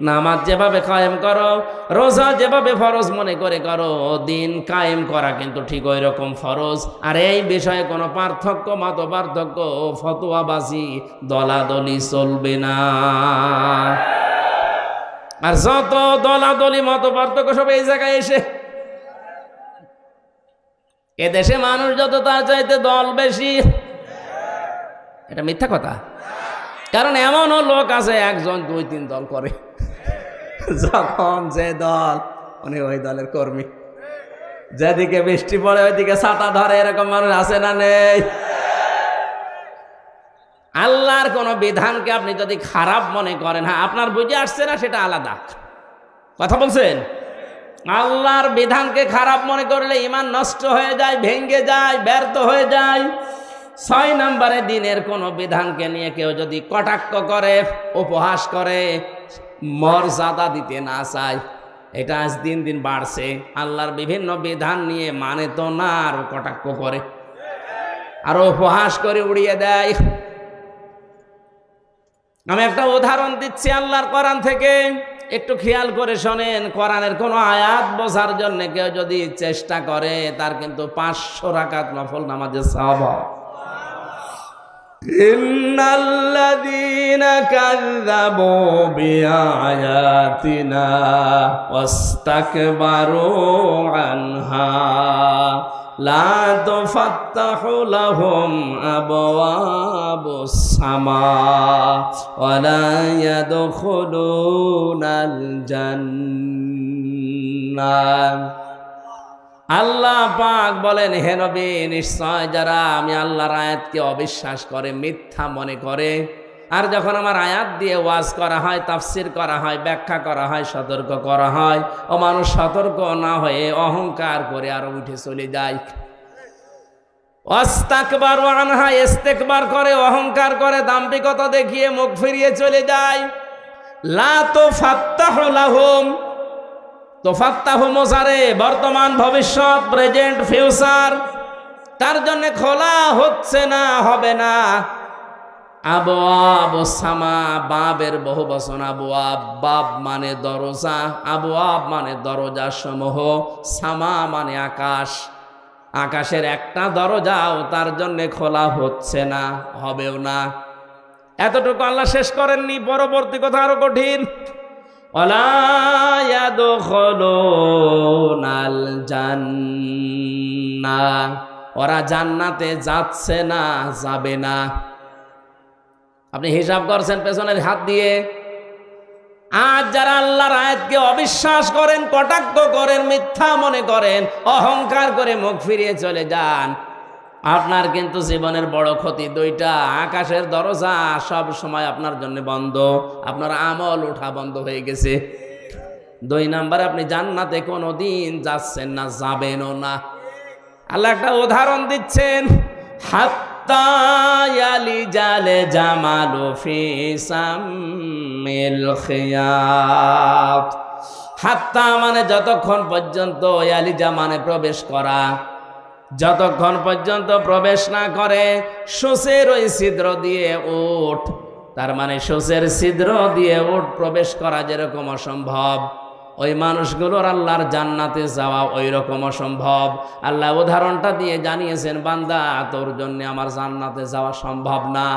[SPEAKER 1] নামাজ যেভাবে কায়েম করো, রোজা যেভাবে ফরজ মনে করে করো, দিন কায়েম করা কিন্তু ঠিক ওই রকম ফরজ। আর এই বিষয়ে কোনো পার্থক্য, মত পার্থক্য, ফতোয়াবাজি, দলাদলি চলবে না। আর যত দলাদলি মত পার্থক্য সব এই জায়গায় এসে, এদেশে মানুষ যত তার চাইতে দল বেশি। এটা মিথ্যা কথা। কারণ এমনও লোক আছে 1 জন 2 3 দল করে, যখন যে দল উনি ওই দলের কর্মী, যেদিকে বৃষ্টি পড়ে ওইদিকে ছাতা ধরে, এরকম মানুষ আছে না নেই? আল্লাহর কোন বিধানকে আপনি যদি খারাপ মনে করেন, হ্যাঁ আপনার বুঝে আসছে না, সেটা আলাদা কথা বলছেন। আল্লাহর বিধানকে খারাপ মনে করলে ঈমান নষ্ট হয়ে যায়, ভেঙে যায়, ব্যর্থ হয়ে যায়। 6 নম্বরে, দিনের কোন বিধানকে নিয়ে কেউ যদি কটাক্ষ করে, উপহাস করে, মর্যাদা দিতে না চায়। এটা আজ দিন দিন বাড়ছে। আল্লাহর বিভিন্ন বিধান নিয়ে মানে তো না, আরো কটাক্ষ করে, আরো উপহাস করে উড়িয়ে দেয়। আমি একটা উদাহরণ দিচ্ছি আল্লাহর কোরআন থেকে, একটু খেয়াল করে শোনেন। কোরআনের কোন আয়াত বোঝার জন্য কেউ যদি চেষ্টা করে, তার কিন্তু 500 রাকাত নফল নামাজের সওয়াব হয়। ইন্নাল্লাযীনা কাযযাবু বিআয়াতিনা ওয়াস্তাকবারু আনহা লা তুফাত্তাহু লাহুম আবওয়াবুস সামা ওয়া লা ইয়াদখুলুনাল জান্নাহ। আল্লাহ পাক বলেন, হে নবী, নিশ্চয় যারা আমি আল্লাহর আয়াতকে অবিশ্বাস করে, মিথ্যা মনে করে, আর যখন আমার আয়াত দিয়ে ওয়াজ করা হয়, তাফসির করা হয়, ব্যাখ্যা করা হয়, সতর্ক করা হয়, ও মানুষ সতর্ক না হয়ে অহংকার করে আর উঠে চলে যায়। ওয়াস্তাকবারু আনহা, ইস্তেকবার করে, অহংকার করে, দাম্ভিকতা দেখিয়ে মুখ ফিরিয়ে চলে যায়। লা তুফাত্তাহু লাহুম, তোফাত্তাহু মুজারে, বর্তমান, ভবিষ্যৎ, প্রেজেন্ট, ফিউচার, তার জন্য খোলা হচ্ছে না, হবে না। আবওয়াবুস সামা, বাবের বহু বচন আবওয়াব। বাব মানে দরজা, আবওয়াব মানে দরজা সমূহ, সামা মানে আকাশ। আকাশের একটা দরজাও তার জন্য খোলা হচ্ছে না, হবেও না। এতটুকু আল্লাহ শেষ করেননি, পরবর্তী কথা আরো কঠিন। ওয়ালা ইয়াদখুলুনাল জান্নাহ, ওরা জান্নাতে যাচ্ছে না, যাবে না। আপনি হিসাব করছেন পেছনের হাত দিয়ে। আজ যারা আল্লাহর আয়াতকে অবিশ্বাস করেন, কটাক্ষ করেন, মিথ্যা মনে করেন, অহংকার করে মুখ ফিরিয়ে চলে যান, আপনার কিন্তু জীবনের বড় ক্ষতি দুইটা। আকাশের দরজা সব সময় আপনার জন্য বন্ধ, আপনার আমল ওঠা বন্ধ হয়ে গেছে। 2 নাম্বার, আপনি জান্নাতে কোনোদিন যাচ্ছেন না, যাবেনও না। আল্লাহ একটা উদাহরণ দিচ্ছেন, হাত্তা ইয়ালিজাল জামালু ফি সামিল খিয়াত। হাত্তা মানে যতক্ষণ পর্যন্ত, ইয়ালিজা মানে প্রবেশ করা, যতক্ষণ পর্যন্ত প্রবেশ না করে সূচের ওই ছিদ্র দিয়ে উট, তার মানে সূচের ছিদ্র দিয়ে উট প্রবেশ করা যেরকম অসম্ভব, ওই মানুষগুলোর আল্লাহর জান্নাতে যাওয়া ওই রকম অসম্ভব। আল্লাহ উদাহরণটা দিয়ে জানিয়েছেন, বান্দা, তোর জন্য আমার জান্নাতে যাওয়া সম্ভব না।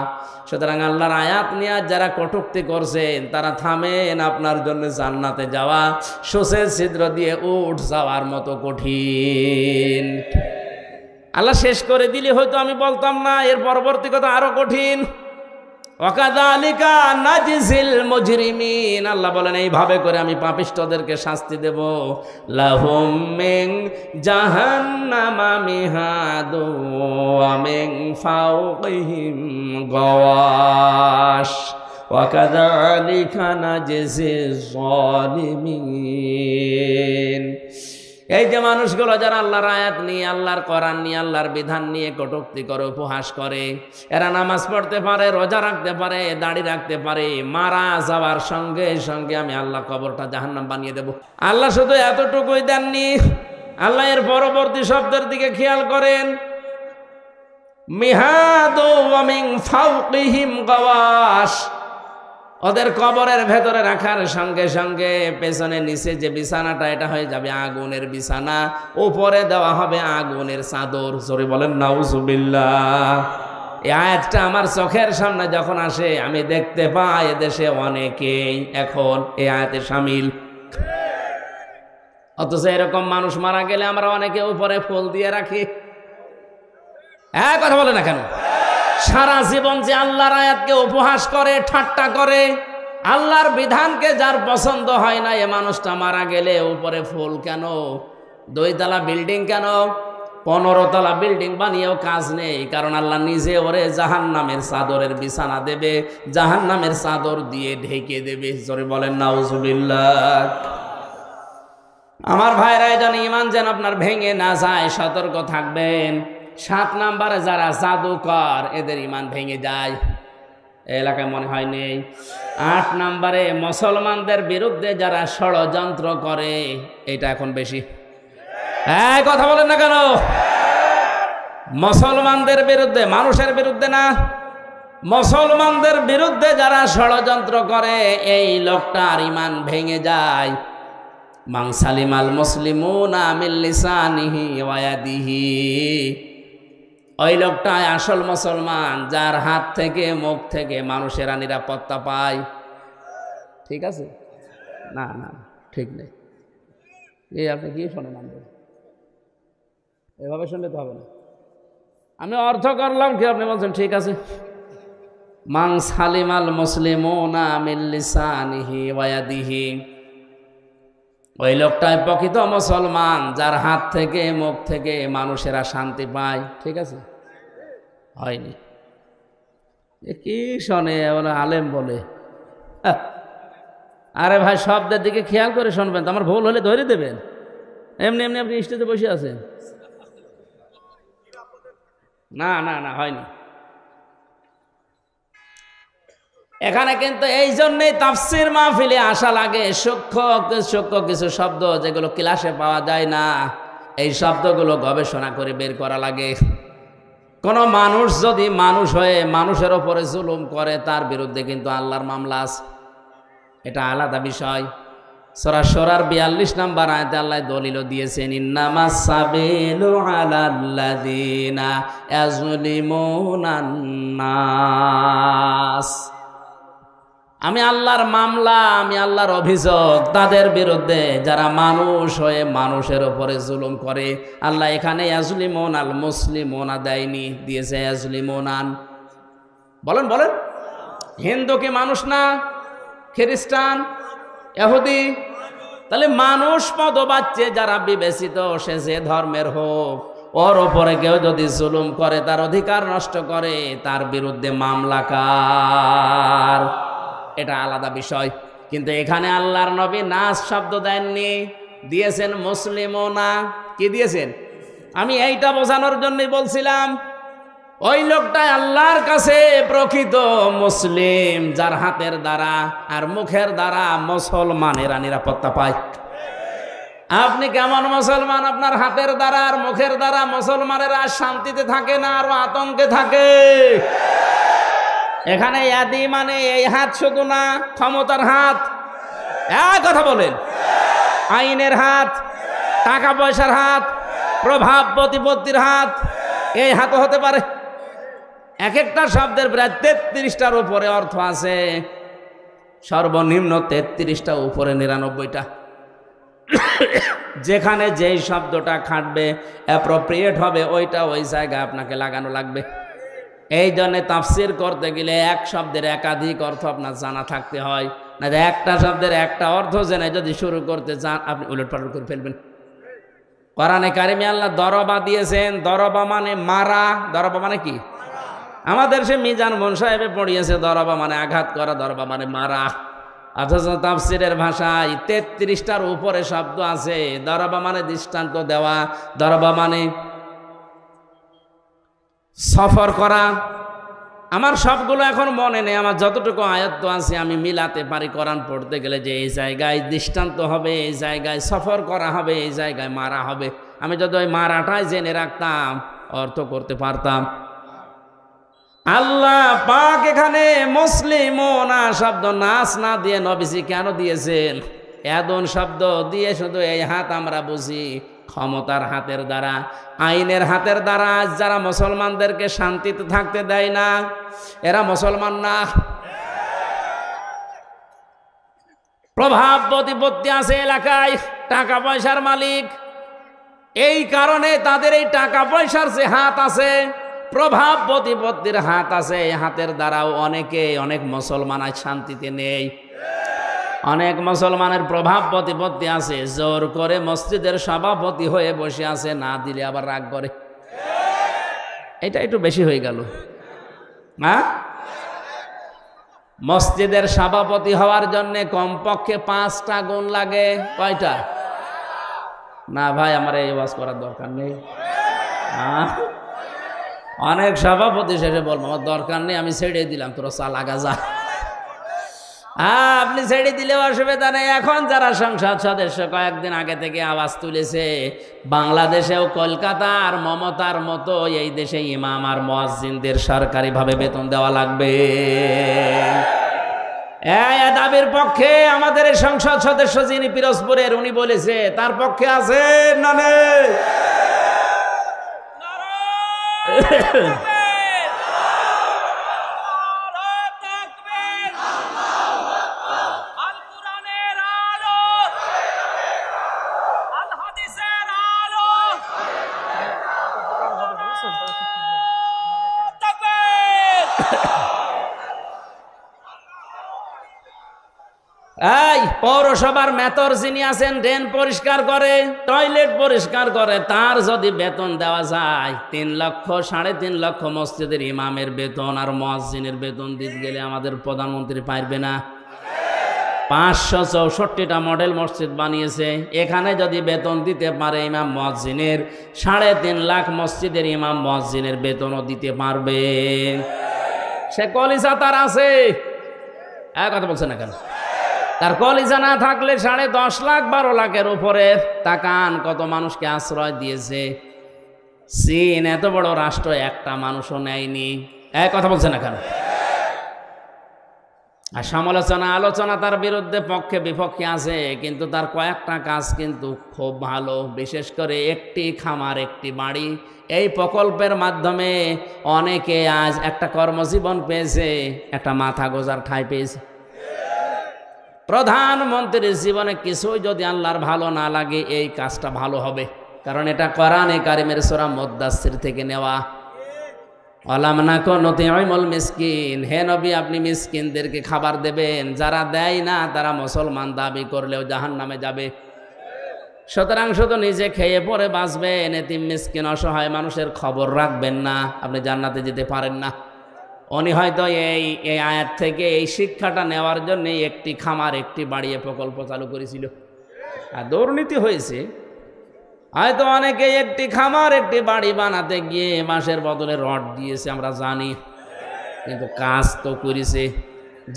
[SPEAKER 1] সুতরাং আল্লাহর আয়াত নিয়ে যারা কটূক্তি করছেন, তারা থামেন, আপনার জন্য জান্নাতে যাওয়া সূচের ছিদ্র দিয়ে উট যাওয়ার মতো কঠিন। আল্লাহ শেষ করে দিলে হয়তো আমি বলতাম না, এর পরবর্তী কথা আরো কঠিন। ওয়াকাযালিকা নাজিজিল মুজরিমিন, আল্লাহ বলেন এইভাবে করে আমি পাপিষ্ঠদেরকে শাস্তি দেব। লাহুম মিন জাহান্নামা মিহাদু ওয়া মিন ফাওকিহিম গাওয়াশ ওয়াকাযালিকা নাজিজিজ যালিমিন। এই যে মানুষগুলো যারা আল্লাহর আয়াত নিয়ে, আল্লাহর কোরআন নিয়ে, আল্লাহর বিধান নিয়ে কটূক্তি করে, উপহাস করে, এরা নামাজ পড়তে পারে, রোজা রাখতে পারে, দাড়ি রাখতে পারে, মারা যাওয়ার সঙ্গে সঙ্গে আমি আল্লাহ কবরটা জাহান্নাম বানিয়ে দেব। আল্লাহ শুধু এতটুকুই দেননি, আল্লাহ এর পরবর্তী শব্দের দিকে খেয়াল করেন, মিহাদু ওয়া মিন ফাওকিহিম গাওয়াশ, ওদের কবরের ভেতরে রাখার সঙ্গে সঙ্গে পেছনে নিচে যে বিছানাটা, এটা হয়ে যাবে আগুনের বিছানা, উপরে দেওয়া হবে আগুনের চাদর। জোরে বলেন নাউজুবিল্লাহ। এই আয়াতটা আমার চোখের সামনে যখন আসে, আমি দেখতে পাই এদেশে অনেকেই এখন এই আয়াতে শামিল। অথচ এরকম মানুষ মারা গেলে আমরা অনেকে উপরে ফুল দিয়ে রাখি। কথা বলে না কেন? সারা জীবন যে আল্লাহর আয়াতকে উপহাস করে, ঠাট্টা করে, আল্লাহর বিধানকে যার পছন্দ হয় না, এ মানুষটা মারা গেলে উপরে ফুল কেন? 2 তলা বিল্ডিং কেন? 15 তলা বিল্ডিং বানিয়েও কাজ নেই, কারণ আল্লাহ নিজে ওরে জাহান্নামের চাদরের বিছানা দেবে, জাহান্নামের চাদর দিয়ে ঢেকে দেবে। জোরে বলেন নাউজুবিল্লাহ। আমার ভাইরা, যেন ঈমান যেন আপনার ভেঙে না যায়, সতর্ক থাকবেন। 7 নাম্বারে যারা জাদুকর, এদের ঈমান ভেঙে যায়। এই এলাকায় মনে হয় নেই। 8 নম্বরে মুসলমানদের বিরুদ্ধে যারা ষড়যন্ত্র করে, এটা এখন বেশি। এই কথা বলেন না কেন? মুসলমানদের বিরুদ্ধে, মানুষের বিরুদ্ধে না, মুসলমানদের বিরুদ্ধে যারা ষড়যন্ত্র করে, এই লোকটার ঈমান ভেঙে যায়। মান সালিমাল মুসলিমুনা মিন লিসানিহি ওয়া ইয়াদিহি, ওই লোকটাই আসল মুসলমান, যার হাত থেকে মুখ থেকে মানুষেরা নিরাপত্তা পায়। ঠিক আছে? না না ঠিক নেই। এই আপনি কি শোনেন? আমাদের এভাবে শুনলে তো হবে না। আমি অর্থ করলাম কি, আপনি বলছেন ঠিক আছে। মান সালিমাল মুসলিমুনা মিন লিসানিহি ওয়া ইয়াদিহি, ওই লোকটাই প্রকৃত মুসলমান, যার হাত থেকে মুখ থেকে মানুষেরা শান্তি পায়। ঠিক আছে? হয়নি। এ কি শোনে বলে, আলেম বলে। আরে ভাই, শব্দের দিকে খেয়াল করে শুনবেন, তো আমার ভুল হলে ধরে দেবেন। এমনি এমনি আপনি স্টেজে বসে আছেন। না না না, হয়নি। এখানে কিন্তু এই জন্যই তাফসীর মাহফিলে আসা লাগে। সূক্ষ্ম কিছু শব্দ যেগুলো ক্লাসে পাওয়া যায় না, এই শব্দগুলো গবেষণা করে বের করা লাগে। কোন মানুষ যদি মানুষ হয়ে মানুষের ওপরে জুলুম করে, তার বিরুদ্ধে কিন্তু আল্লাহর মামলা আছে, এটা আলাদা বিষয়। সূরা শুরার 42 নম্বর আয়াতে আল্লাহ দলিল দিয়েছেন, ইন্নামাস সাবিলু আলাল্লাযিনা ইয়াজলিমুনান নাস। আমি আল্লাহর মামলা, আমি আল্লাহর অভিযোগ তাদের বিরুদ্ধে যারা মানুষ হয়ে মানুষের উপরে জুলুম করে। আল্লাহ এখানে ইয়াজলিমুন আল মুসলিমুনা দেয়নি, দিয়েছে ইয়াজলিমুনান। বলেন বলেন, হিন্দু কি মানুষ না? খ্রিস্টান, ইহুদি? তাহলে মানুষ পদবাচ্যে যারা বিবেচিত, সে যে ধর্মের হোক, ওর ওপরে কেউ যদি জুলুম করে, তার অধিকার নষ্ট করে, তার বিরুদ্ধে মামলা কার? এটা আলাদা বিষয়। কিন্তু এখানে আল্লাহর নবী নাস শব্দ দেননি, দিয়েছেন মুসলিমুনা। কি দিয়েছেন? আমি এইটা বোঝানোর জন্যই বলছিলাম, ওই লোকটাই আল্লাহর কাছে প্রকৃত মুসলিম, যার হাতের দ্বারা আর মুখের দ্বারা মুসলমানেরা নিরাপত্তা পায়। আপনি কেমন মুসলমান? আপনার হাতের দ্বারা আর মুখের দ্বারা মুসলমানেরা শান্তিতে থাকে না, আরো আতঙ্কে থাকে। এখানে ইয়াদি মানে এই হাত শুধু না, ক্ষমতার হাত। এক কথা বলেন, আইনের হাত, টাকা পয়সার হাত, প্রভাব প্রতিপত্তির হাত, এই হাতও হতে পারে। এক একটা শব্দের প্রায় 33টার উপরে অর্থ আছে, সর্বনিম্ন 33টা, উপরে 99টা। যেখানে যেই শব্দটা খাটবে, অ্যাপ্রোপ্রিয়েট হবে, ওইটা ওই জায়গায় আপনাকে লাগানো লাগবে। এই জন্য তাফসীর করতে গেলে এক শব্দের একাধিক অর্থ আপনার জানা থাকতে হয়, না একটা শব্দের একটা অর্থ জেনে যদি শুরু করতে চান, আপনি উলটপালট করে ফেলবেন। কোরআনে কারিমে আল্লাহ দরবা দিয়েছেন, দরবা মানে মারা। দরবা মানে কি? আমাদের সে মিজান মন সাহেবে পড়িয়েছে, দরবা মানে আঘাত করা, দরবা মানে মারা। অথচ তাফসীরের ভাষায় 33টার উপরে শব্দ আছে। দরবা মানে দৃষ্টান্ত দেওয়া, দরবা মানে সফর করা। আমার সবগুলো এখন মনে নেই, আমার যতটুকু আয়ত্ত আছে আমি মিলাতে পারি কোরআন পড়তে গেলে, যে এই জায়গায় দৃষ্টান্ত হবে, এই জায়গায় সফর করা হবে, এই জায়গায় মারা হবে। আমি যদি ওই মারাটাই জেনে রাখতাম, অর্থ করতে পারতাম। আল্লাহ পাক এখানে মুসলিমুনা শব্দ নাস না দিয়ে নবীজি কেন দিয়েছেন? এদন শব্দ দিয়ে শুধু এই হাত আমরা বুঝি, ক্ষমতার হাতের দ্বারা, আইনের হাতের দ্বারা যারা মুসলমানদেরকে শান্তিতে থাকতে দেয় না, এরা মুসলমান না। প্রভাব প্রতিপত্তি আছে এলাকায়, টাকা পয়সার মালিক, এই কারণে তাদের এই টাকা পয়সার যে হাত আছে, প্রভাব প্রতিপত্তির হাত আছে, এই হাতের দ্বারাও অনেক মুসলমান আজ শান্তিতে নেই। অনেক মুসলমানের প্রভাব প্রতিপত্তি আছে, জোর করে মসজিদের সভাপতি হয়ে বসে আছে, না দিলে আবার রাগ করে। এটা একটু বেশি হয়ে গেল। হ্যাঁ, মসজিদের সভাপতি হওয়ার জন্য কমপক্ষে 5টা গুণ লাগে। কয়টা? না ভাই, আমার এই ওয়াজ করার দরকার নেই। অনেক সভাপতি শেষে বলবো আমার দরকার নেই, আমি ছেড়ে দিলাম, তোরা চালা গাজা। আপনি ছেড়ে দিলেও অসুবিধা নেই। এখন যারা সংসদ সদস্য কয়েকদিন আগে থেকে আওয়াজ তুলেছে, বাংলাদেশেও কলকাতার মমতার মতো এই দেশে ইমাম আর মুয়াজ্জিনদের সরকারিভাবে বেতন দেওয়া লাগবে। এই দাবির পক্ষে আমাদের এই সংসদ সদস্য যিনি পিরোজপুরের, উনি বলেছে, তার পক্ষে আছে না নেই? এই পৌরসভার মেয়র যিনি আছেন, ড্রেন পরিষ্কার করে, টয়লেট পরিষ্কার করে, তার যদি বেতন দেওয়া যায় 3 লক্ষ 3.5 লক্ষ, মসজিদের ইমামের বেতন আর মুয়াজ্জিনের বেতন দিতে গেলে আমাদের প্রধানমন্ত্রী পারবে না। 564টা মডেল মসজিদ বানিয়েছে, এখানে যদি বেতন দিতে পারে ইমাম মুয়াজ্জিনের, 3.5 লাখ মসজিদের ইমাম মুয়াজ্জিনের বেতনও দিতে পারবে। সে কলিজা তার আছে, কথা বলছে না কেন? তার কলিজা না থাকলে 10.5 লাখ 12 লাখের উপরে। তাকান কত মানুষকে আশ্রয় দিয়েছে। চীন এত বড় রাষ্ট্র, একটা মানুষও নেয়নি। কথা বলছে না কেন? আর সমালোচনা আলোচনা তার বিরুদ্ধে পক্ষে বিপক্ষে আছে, কিন্তু তার কয়েকটা কাজ কিন্তু খুব ভালো। বিশেষ করে একটি খামার একটি বাড়ি, এই প্রকল্পের মাধ্যমে অনেকে আজ একটা কর্মজীবন পেয়েছে, একটা মাথা গোজার ঠাঁই পেয়েছে। প্রধানমন্ত্রীর জীবনে কিছুই যদি আল্লাহর ভালো না লাগে, এই কাজটা ভালো হবে, কারণ এটা কোরআনে কারিমের সূরা মুদ্দাসসির থেকে নেওয়া। আলাম নাকুন নুতিউমুল মিসকিন, হে নবী আপনি মিসকিনদেরকে খাবার দেবেন, যারা দেয় না তারা মুসলমান দাবি করলেও জাহান্নামে যাবে। সুতরাং শুধু নিজে খেয়ে পরে বাঁচবেন, এতিম মিসকিন অসহায় মানুষের খবর রাখবেন না, আপনি জান্নাতে যেতে পারেন না। উনি হয়তো এই আয়াত থেকে এই শিক্ষাটা নেওয়ার জন্য একটি খামার একটি বাড়িয়ে প্রকল্প চালু করেছিল। আর দুর্নীতি হয়েছে, হয়তো অনেকে একটি খামার একটি বাড়ি বানাতে গিয়ে মাসের বদলে রড দিয়েছে, আমরা জানি, কিন্তু কাজ তো করেছে।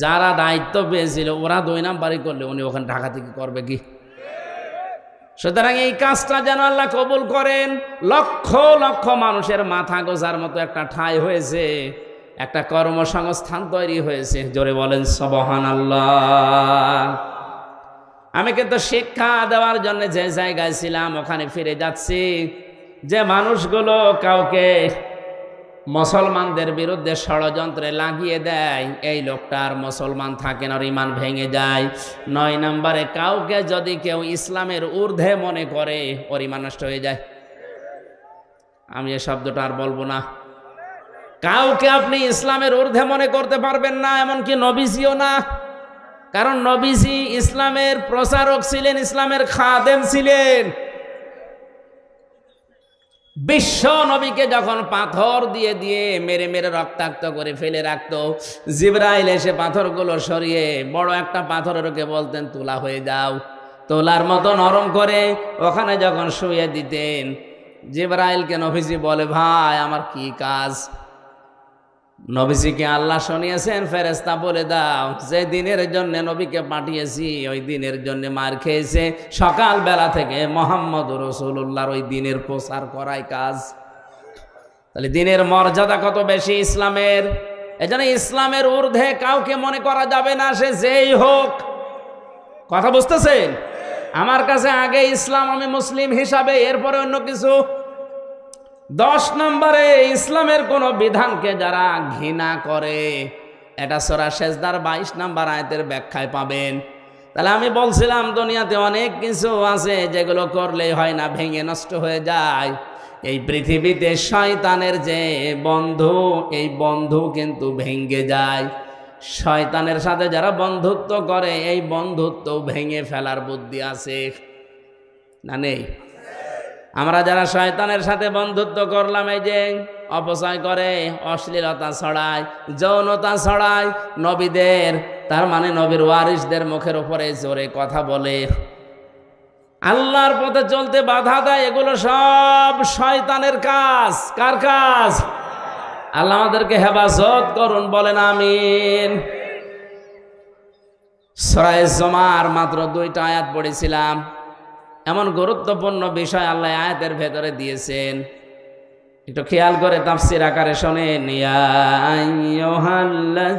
[SPEAKER 1] যারা দায়িত্ব পেয়েছিল ওরা 2 নাম্বারই করলে উনি ওখানে ঢাকা থেকে করবে কি? সুতরাং এই কাজটা যেন আল্লাহ কবুল করেন। লক্ষ লক্ষ মানুষের মাথা গোজার মতো একটা ঠাঁই হয়েছে, একটা কর্মসংস্থান তৈরি হয়েছে। জোরে বলেন সুবহানাল্লাহ। আমি কিন্তু শিক্ষা দেওয়ার জন্য যে জায়গায় ছিলাম ওখানে ফিরে যাচ্ছি। যে মানুষগুলো কাউকে মুসলমানদের বিরুদ্ধে ষড়যন্ত্রে লাগিয়ে দেয়, এই লোকটার মুসলমান থাকে না, ইমান ভেঙে যায়। 9 নম্বরে কাউকে যদি কেউ ইসলামের ঊর্ধ্বে মনে করে, ওর ইমান নষ্ট হয়ে যায়। আমি এই শব্দটা আর বলবো না। কাউকে আপনি ইসলামের ঊর্ধ্বে মনে করতে পারবেন না, এমনকি নবীজিও না। কারণ নবীজি ইসলামের প্রচারক ছিলেন, ইসলামের খাদেম ছিলেন। বিশ্ব নবীকে যখন পাথর দিয়ে দিয়ে মেরে মেরে রক্তাক্ত করে ফেলে রাখতো, জিবরাইল এসে পাথরগুলো সরিয়ে বড় একটা পাথরের ওকে বলতেন তুলা হয়ে যাও, তোলার মতো নরম করে ওখানে যখন শুয়ে দিতেন, জিবরাইলকে নবীজি বলে ভাই আমার কি কাজ? নবীজিকে আল্লাহ শুনিয়েছেন, ফেরেশতা বলে দাও যে দিনের জন্য নবীকে পাঠিয়েছি ওই দিনের জন্য মার খেয়েছে। সকাল বেলা থেকে মোহাম্মদ রাসূলুল্লাহর ওই দিনের প্রচার করাই কাজ। তাহলে দিনের মর্যাদা কত বেশি ইসলামের। এজন্য ইসলামের ঊর্ধ্বে কাউকে মনে করা যাবে না, সে যেই হোক। কথা বুঝতেছেন? আমার কাছে আগে ইসলাম, আমি মুসলিম হিসাবে, এরপরে অন্য কিছু। 10 নম্বরে ইসলামের কোন বিধানকে যারা ঘৃণা করে, এটা সূরা সেজদার 22 নম্বর আয়াতের ব্যাখ্যায় পাবেন। তাহলে আমি বলছিলাম দুনিয়াতে অনেক কিছু আছে যেগুলো করলেই হয় না, ভেঙে নষ্ট হয়ে যায়। এই পৃথিবীতে শয়তানের যে বন্ধু, এই বন্ধু কিন্তু ভেঙে যায়। শয়তানের সাথে যারা বন্ধুত্ব করে, এই বন্ধুত্ব ভেঙে ফেলার বুদ্ধি আছে না নেই? আমরা যারা শয়তানের সাথে বন্ধুত্ব করলাম, এই যে অপচয় করে, অশ্লীলতা ছড়ায়, যৌনতা ছড়ায়, নবীদের, তার মানে নবীর ওয়ারিসদের মুখের উপরে জোরে কথা বলে, আল্লাহর পথে চলতে বাধা দেয়, এগুলো সব শয়তানের কাজ। কার কাজ? আল্লাহ আমাদেরকে হেফাজত করুন, বলেন আমিন। সূরা জুমার মাত্র 2টা আয়াত পড়েছিলাম। এমন গুরুত্বপূর্ণ বিষয় আল্লাহ আয়াতের ভেতরে দিয়েছেন, একটু খেয়াল করে তাফসীর আকারে শোনেন। ইয়া আইয়ুহাল্লাযীনা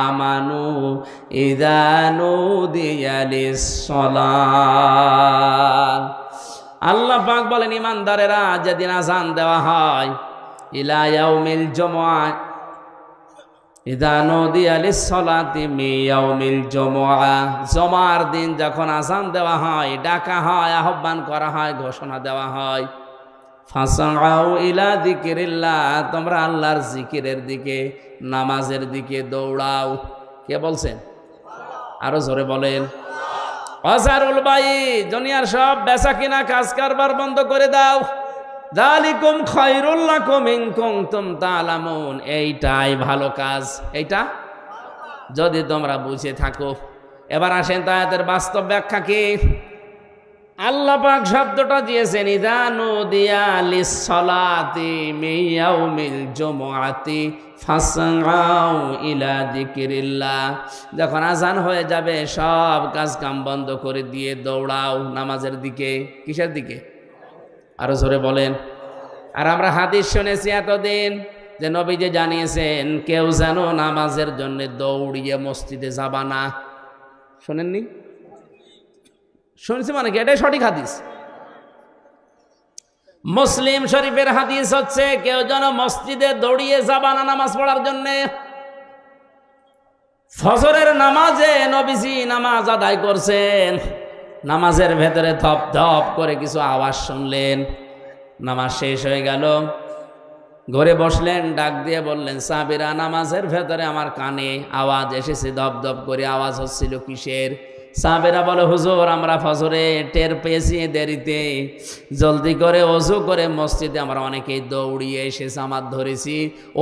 [SPEAKER 1] আমানু ইযা নুদিয়া লিস-সালাত, আল্লাহ পাক বলেন ঈমানদারেরা যেদিন আযান দেওয়া হয়, ইলা ইয়াউমিল জুমআ ইযা নুদিয়া লিস-সালাতি মিন ইয়াউমিল জুমআ, জুমার দিন যখন আযান দেওয়া হয়, ডাকা হয়, আহ্বান করা হয়, ঘোষণা দেওয়া হয়, ফাসাউ ইলা যিকিরিল্লাহ, তোমরা আল্লাহর জিকিরের দিকে, নামাজের দিকে দৌড়াও। কে বলছেন? আরো জোরে বলেন। ওয়াজারুল বাই, দুনিয়ার সব বেচা কিনা কাজ কারবার বন্ধ করে দাও। যালিকুম খায়রুল লাকুম ইন কুনতুম তা'লামুন, এইটাই ভালো কাজ, এইটা যদি তোমরা বুঝে থাকো। এবার আসেন আয়াতের বাস্তব ব্যাখ্যা কি। আল্লাহ পাক শব্দটা দিয়েছেন ইযা নুদিয়া লিস-সালাতি মিন ইয়াউমিল জুমআতি ফাসআউ ইলা যিকিরিল্লাহ, যখন আযান হয়ে যাবে সব কাজ কাম বন্ধ করে দিয়ে দৌড়াও নামাজের দিকে। কিসের দিকে? আরো জোরে বলেন। আর আমরা হাদিস শুনেছি এতদিন যে নবীজি জানিয়েছেন কেউ যেন নামাজের জন্য দৌড়িয়ে মসজিদে যাবা না। শোনেননি? শুনছি মানে কি? এটাই সঠিক হাদিস। মুসলিম শরীফের হাদিস হচ্ছে কেউ যেন মসজিদে দৌড়িয়ে যাবা না নামাজ পড়ার জন্য। ফজরের নামাজে নবীজি নামাজ আদায় করছেন, নামাজের ভেতরে ধপ ধপ করে কিছু আওয়াজ শুনলেন, নামাজ শেষ হয়ে গেল, ঘরে বসলেন, ডাক দিয়ে বললেন সাহাবীরা নামাজের ভেতরে আমার কানে আওয়াজ এসেছে, ধপ ধপ করে আওয়াজ হচ্ছিল, কিসের? সাহাবীরা বলে হুজুর আমরা ফজরে টের পেয়েছি দেরিতে, জলদি করে ওযু করে মসজিদে আমরা অনেকেই দৌড়িয়ে এসে জামাত ধরেছি।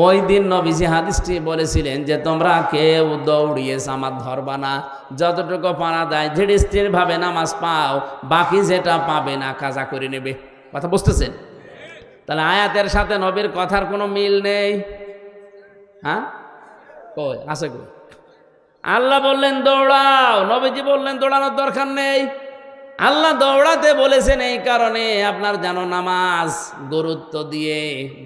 [SPEAKER 1] ওই দিন নবীজি হাদিসটি বলেছিলেন যে তোমরা কেউ দৌড়িয়ে জামাত ধরবা না, যতটুকু পারা দেয় ধীর স্থির ভাবে নামাজ পাও, বাকি যেটা পাবে না কাজা করে নেবে। কথা বুঝতেছেন? তাহলে আয়াতের সাথে নবীর কথার কোনো মিল নেই। হ্যাঁ, কই আছে কই? আল্লাহ বললেন দৌড়াও, নবীজি বললেন দৌড়ানোর দরকার নেই। আল্লাহ দৌড়াতে বলেছেন এই কারণে আপনার যেন নামাজ গুরুত্ব দিয়ে,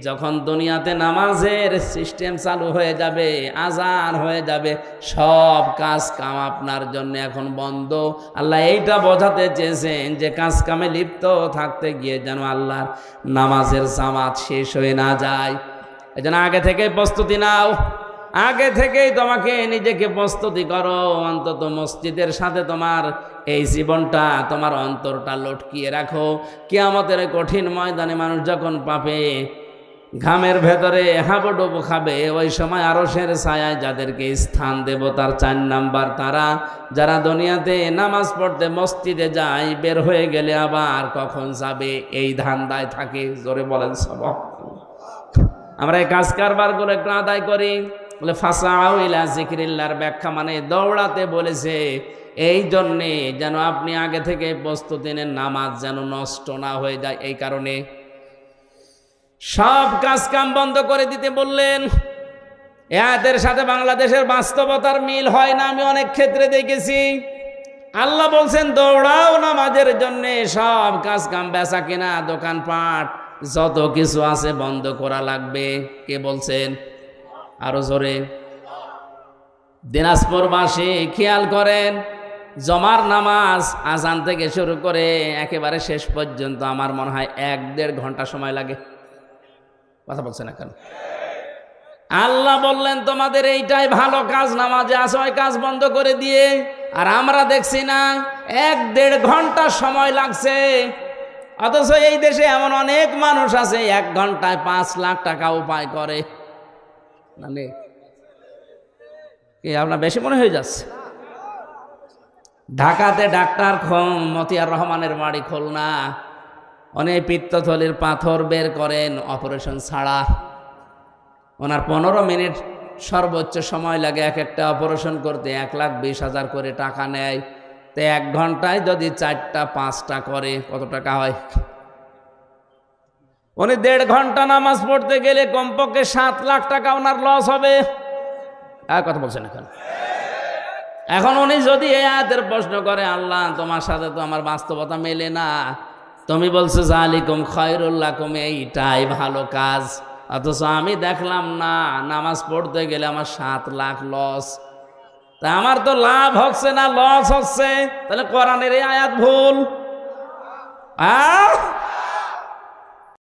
[SPEAKER 1] যখন দুনিয়াতে নামাজের সিস্টেম চালু হয়ে যাবে, আজান হয়ে যাবে, সব কাজ কাম আপনার জন্য এখন বন্ধ। আল্লাহ এইটা বোঝাতে চেয়েছেন যে কাজ কামে লিপ্ত থাকতে গিয়ে যেন আল্লাহর নামাজের জামাত শেষ হয়ে না যায়। এই জন্য আগে থেকে প্রস্তুতি নাও, আগে থেকেই তোমাকে নিজেকে প্রস্তুতি করো, অন্তত মসজিদের সাথে তোমার এই জীবনটা, তোমার অন্তরটা লটকিয়ে রাখো। কিয়ামতের কঠিন ময়দানে মানুষ যখন পাবে ঘামের ভেতরে হাবুডুবু খাবে, ওই সময় আরশের ছায়ায় যাদেরকে স্থান দেব তার 4 নাম্বার তারা, যারা দুনিয়াতে নামাজ পড়তে মসজিদে যায়, বের হয়ে গেলে আবার কখন যাবে এই ধান্দায় থাকে। জোরে বলেন সবাব। আমরা এই কাজ কারবারগুলো একটু আদায় করি। বলে ফাসাউ ইলা যিকিরিল্লাহর ব্যাখ্যা মানে দৌড়াতে বলেছে এই জন্যে যেন আপনি আগে থেকে প্রস্তুতি নেন, নামাজ যেন নষ্ট না হয়ে যায়। এই কারণে সব কাজ কাম বন্ধ করে দিতে বললেন। এদের সাথে বাংলাদেশের বাস্তবতার মিল হয় না, আমি অনেক ক্ষেত্রে দেখেছি। আল্লাহ বলছেন দৌড়াও নামাজের জন্যে, সব কাজ কাম বেচা কিনা দোকানপাট যত কিছু আছে বন্ধ করা লাগবে। কে বলছেন? আরো জোরে। দিনাজপুরবাসী খেয়াল করেন, জমার নামাজ আজান থেকে শুরু করে একেবারে শেষ পর্যন্ত আমার মনে হয় 1-1.5 ঘন্টা সময় লাগে। কথা বলছেন না কেন? আল্লাহ বললেন তোমাদের এইটাই ভালো কাজ, নামাজে আসো, ওই কাজ বন্ধ করে দিয়ে। আর আমরা দেখছি না 1-1.5 ঘন্টা সময় লাগছে। অথচ এই দেশে এমন অনেক মানুষ আছে 1 ঘন্টায় 5 লাখ টাকা উপায় করে। মানে কি আপনার বেশি মনে হয়ে যাচ্ছে? ঢাকাতে ডাক্তার মতিয়ার রহমানের বাড়ি খুলনা, অনেক পিত্তথলির পাথর বের করেন অপারেশন ছাড়া। ওনার 15 মিনিট সর্বোচ্চ সময় লাগে এক একটা অপারেশন করতে, 1,20,000 করে টাকা নেয়। তো 1 ঘন্টায় যদি 4টা 5টা করে কত টাকা হয়? উনি 1.5 ঘন্টা নামাজ পড়তে গেলে কমপক্ষে 7 লাখ টাকা ওনার লস হবে। কথা বলছেন এখন উনি যদি এই আয়াতের প্রশ্ন করে, আল্লাহ তোমার সাথে তো আমার বাস্তবতা মেলে না, তুমি বলছো যালিকুম খায়রুল লাকুম, এইটাই ভালো কাজ, অথচ আমি দেখলাম না নামাজ পড়তে গেলে আমার 7 লাখ লস, তা আমার তো লাভ হচ্ছে না লস হচ্ছে, তাহলে কোরআনের এই আয়াত ভুল।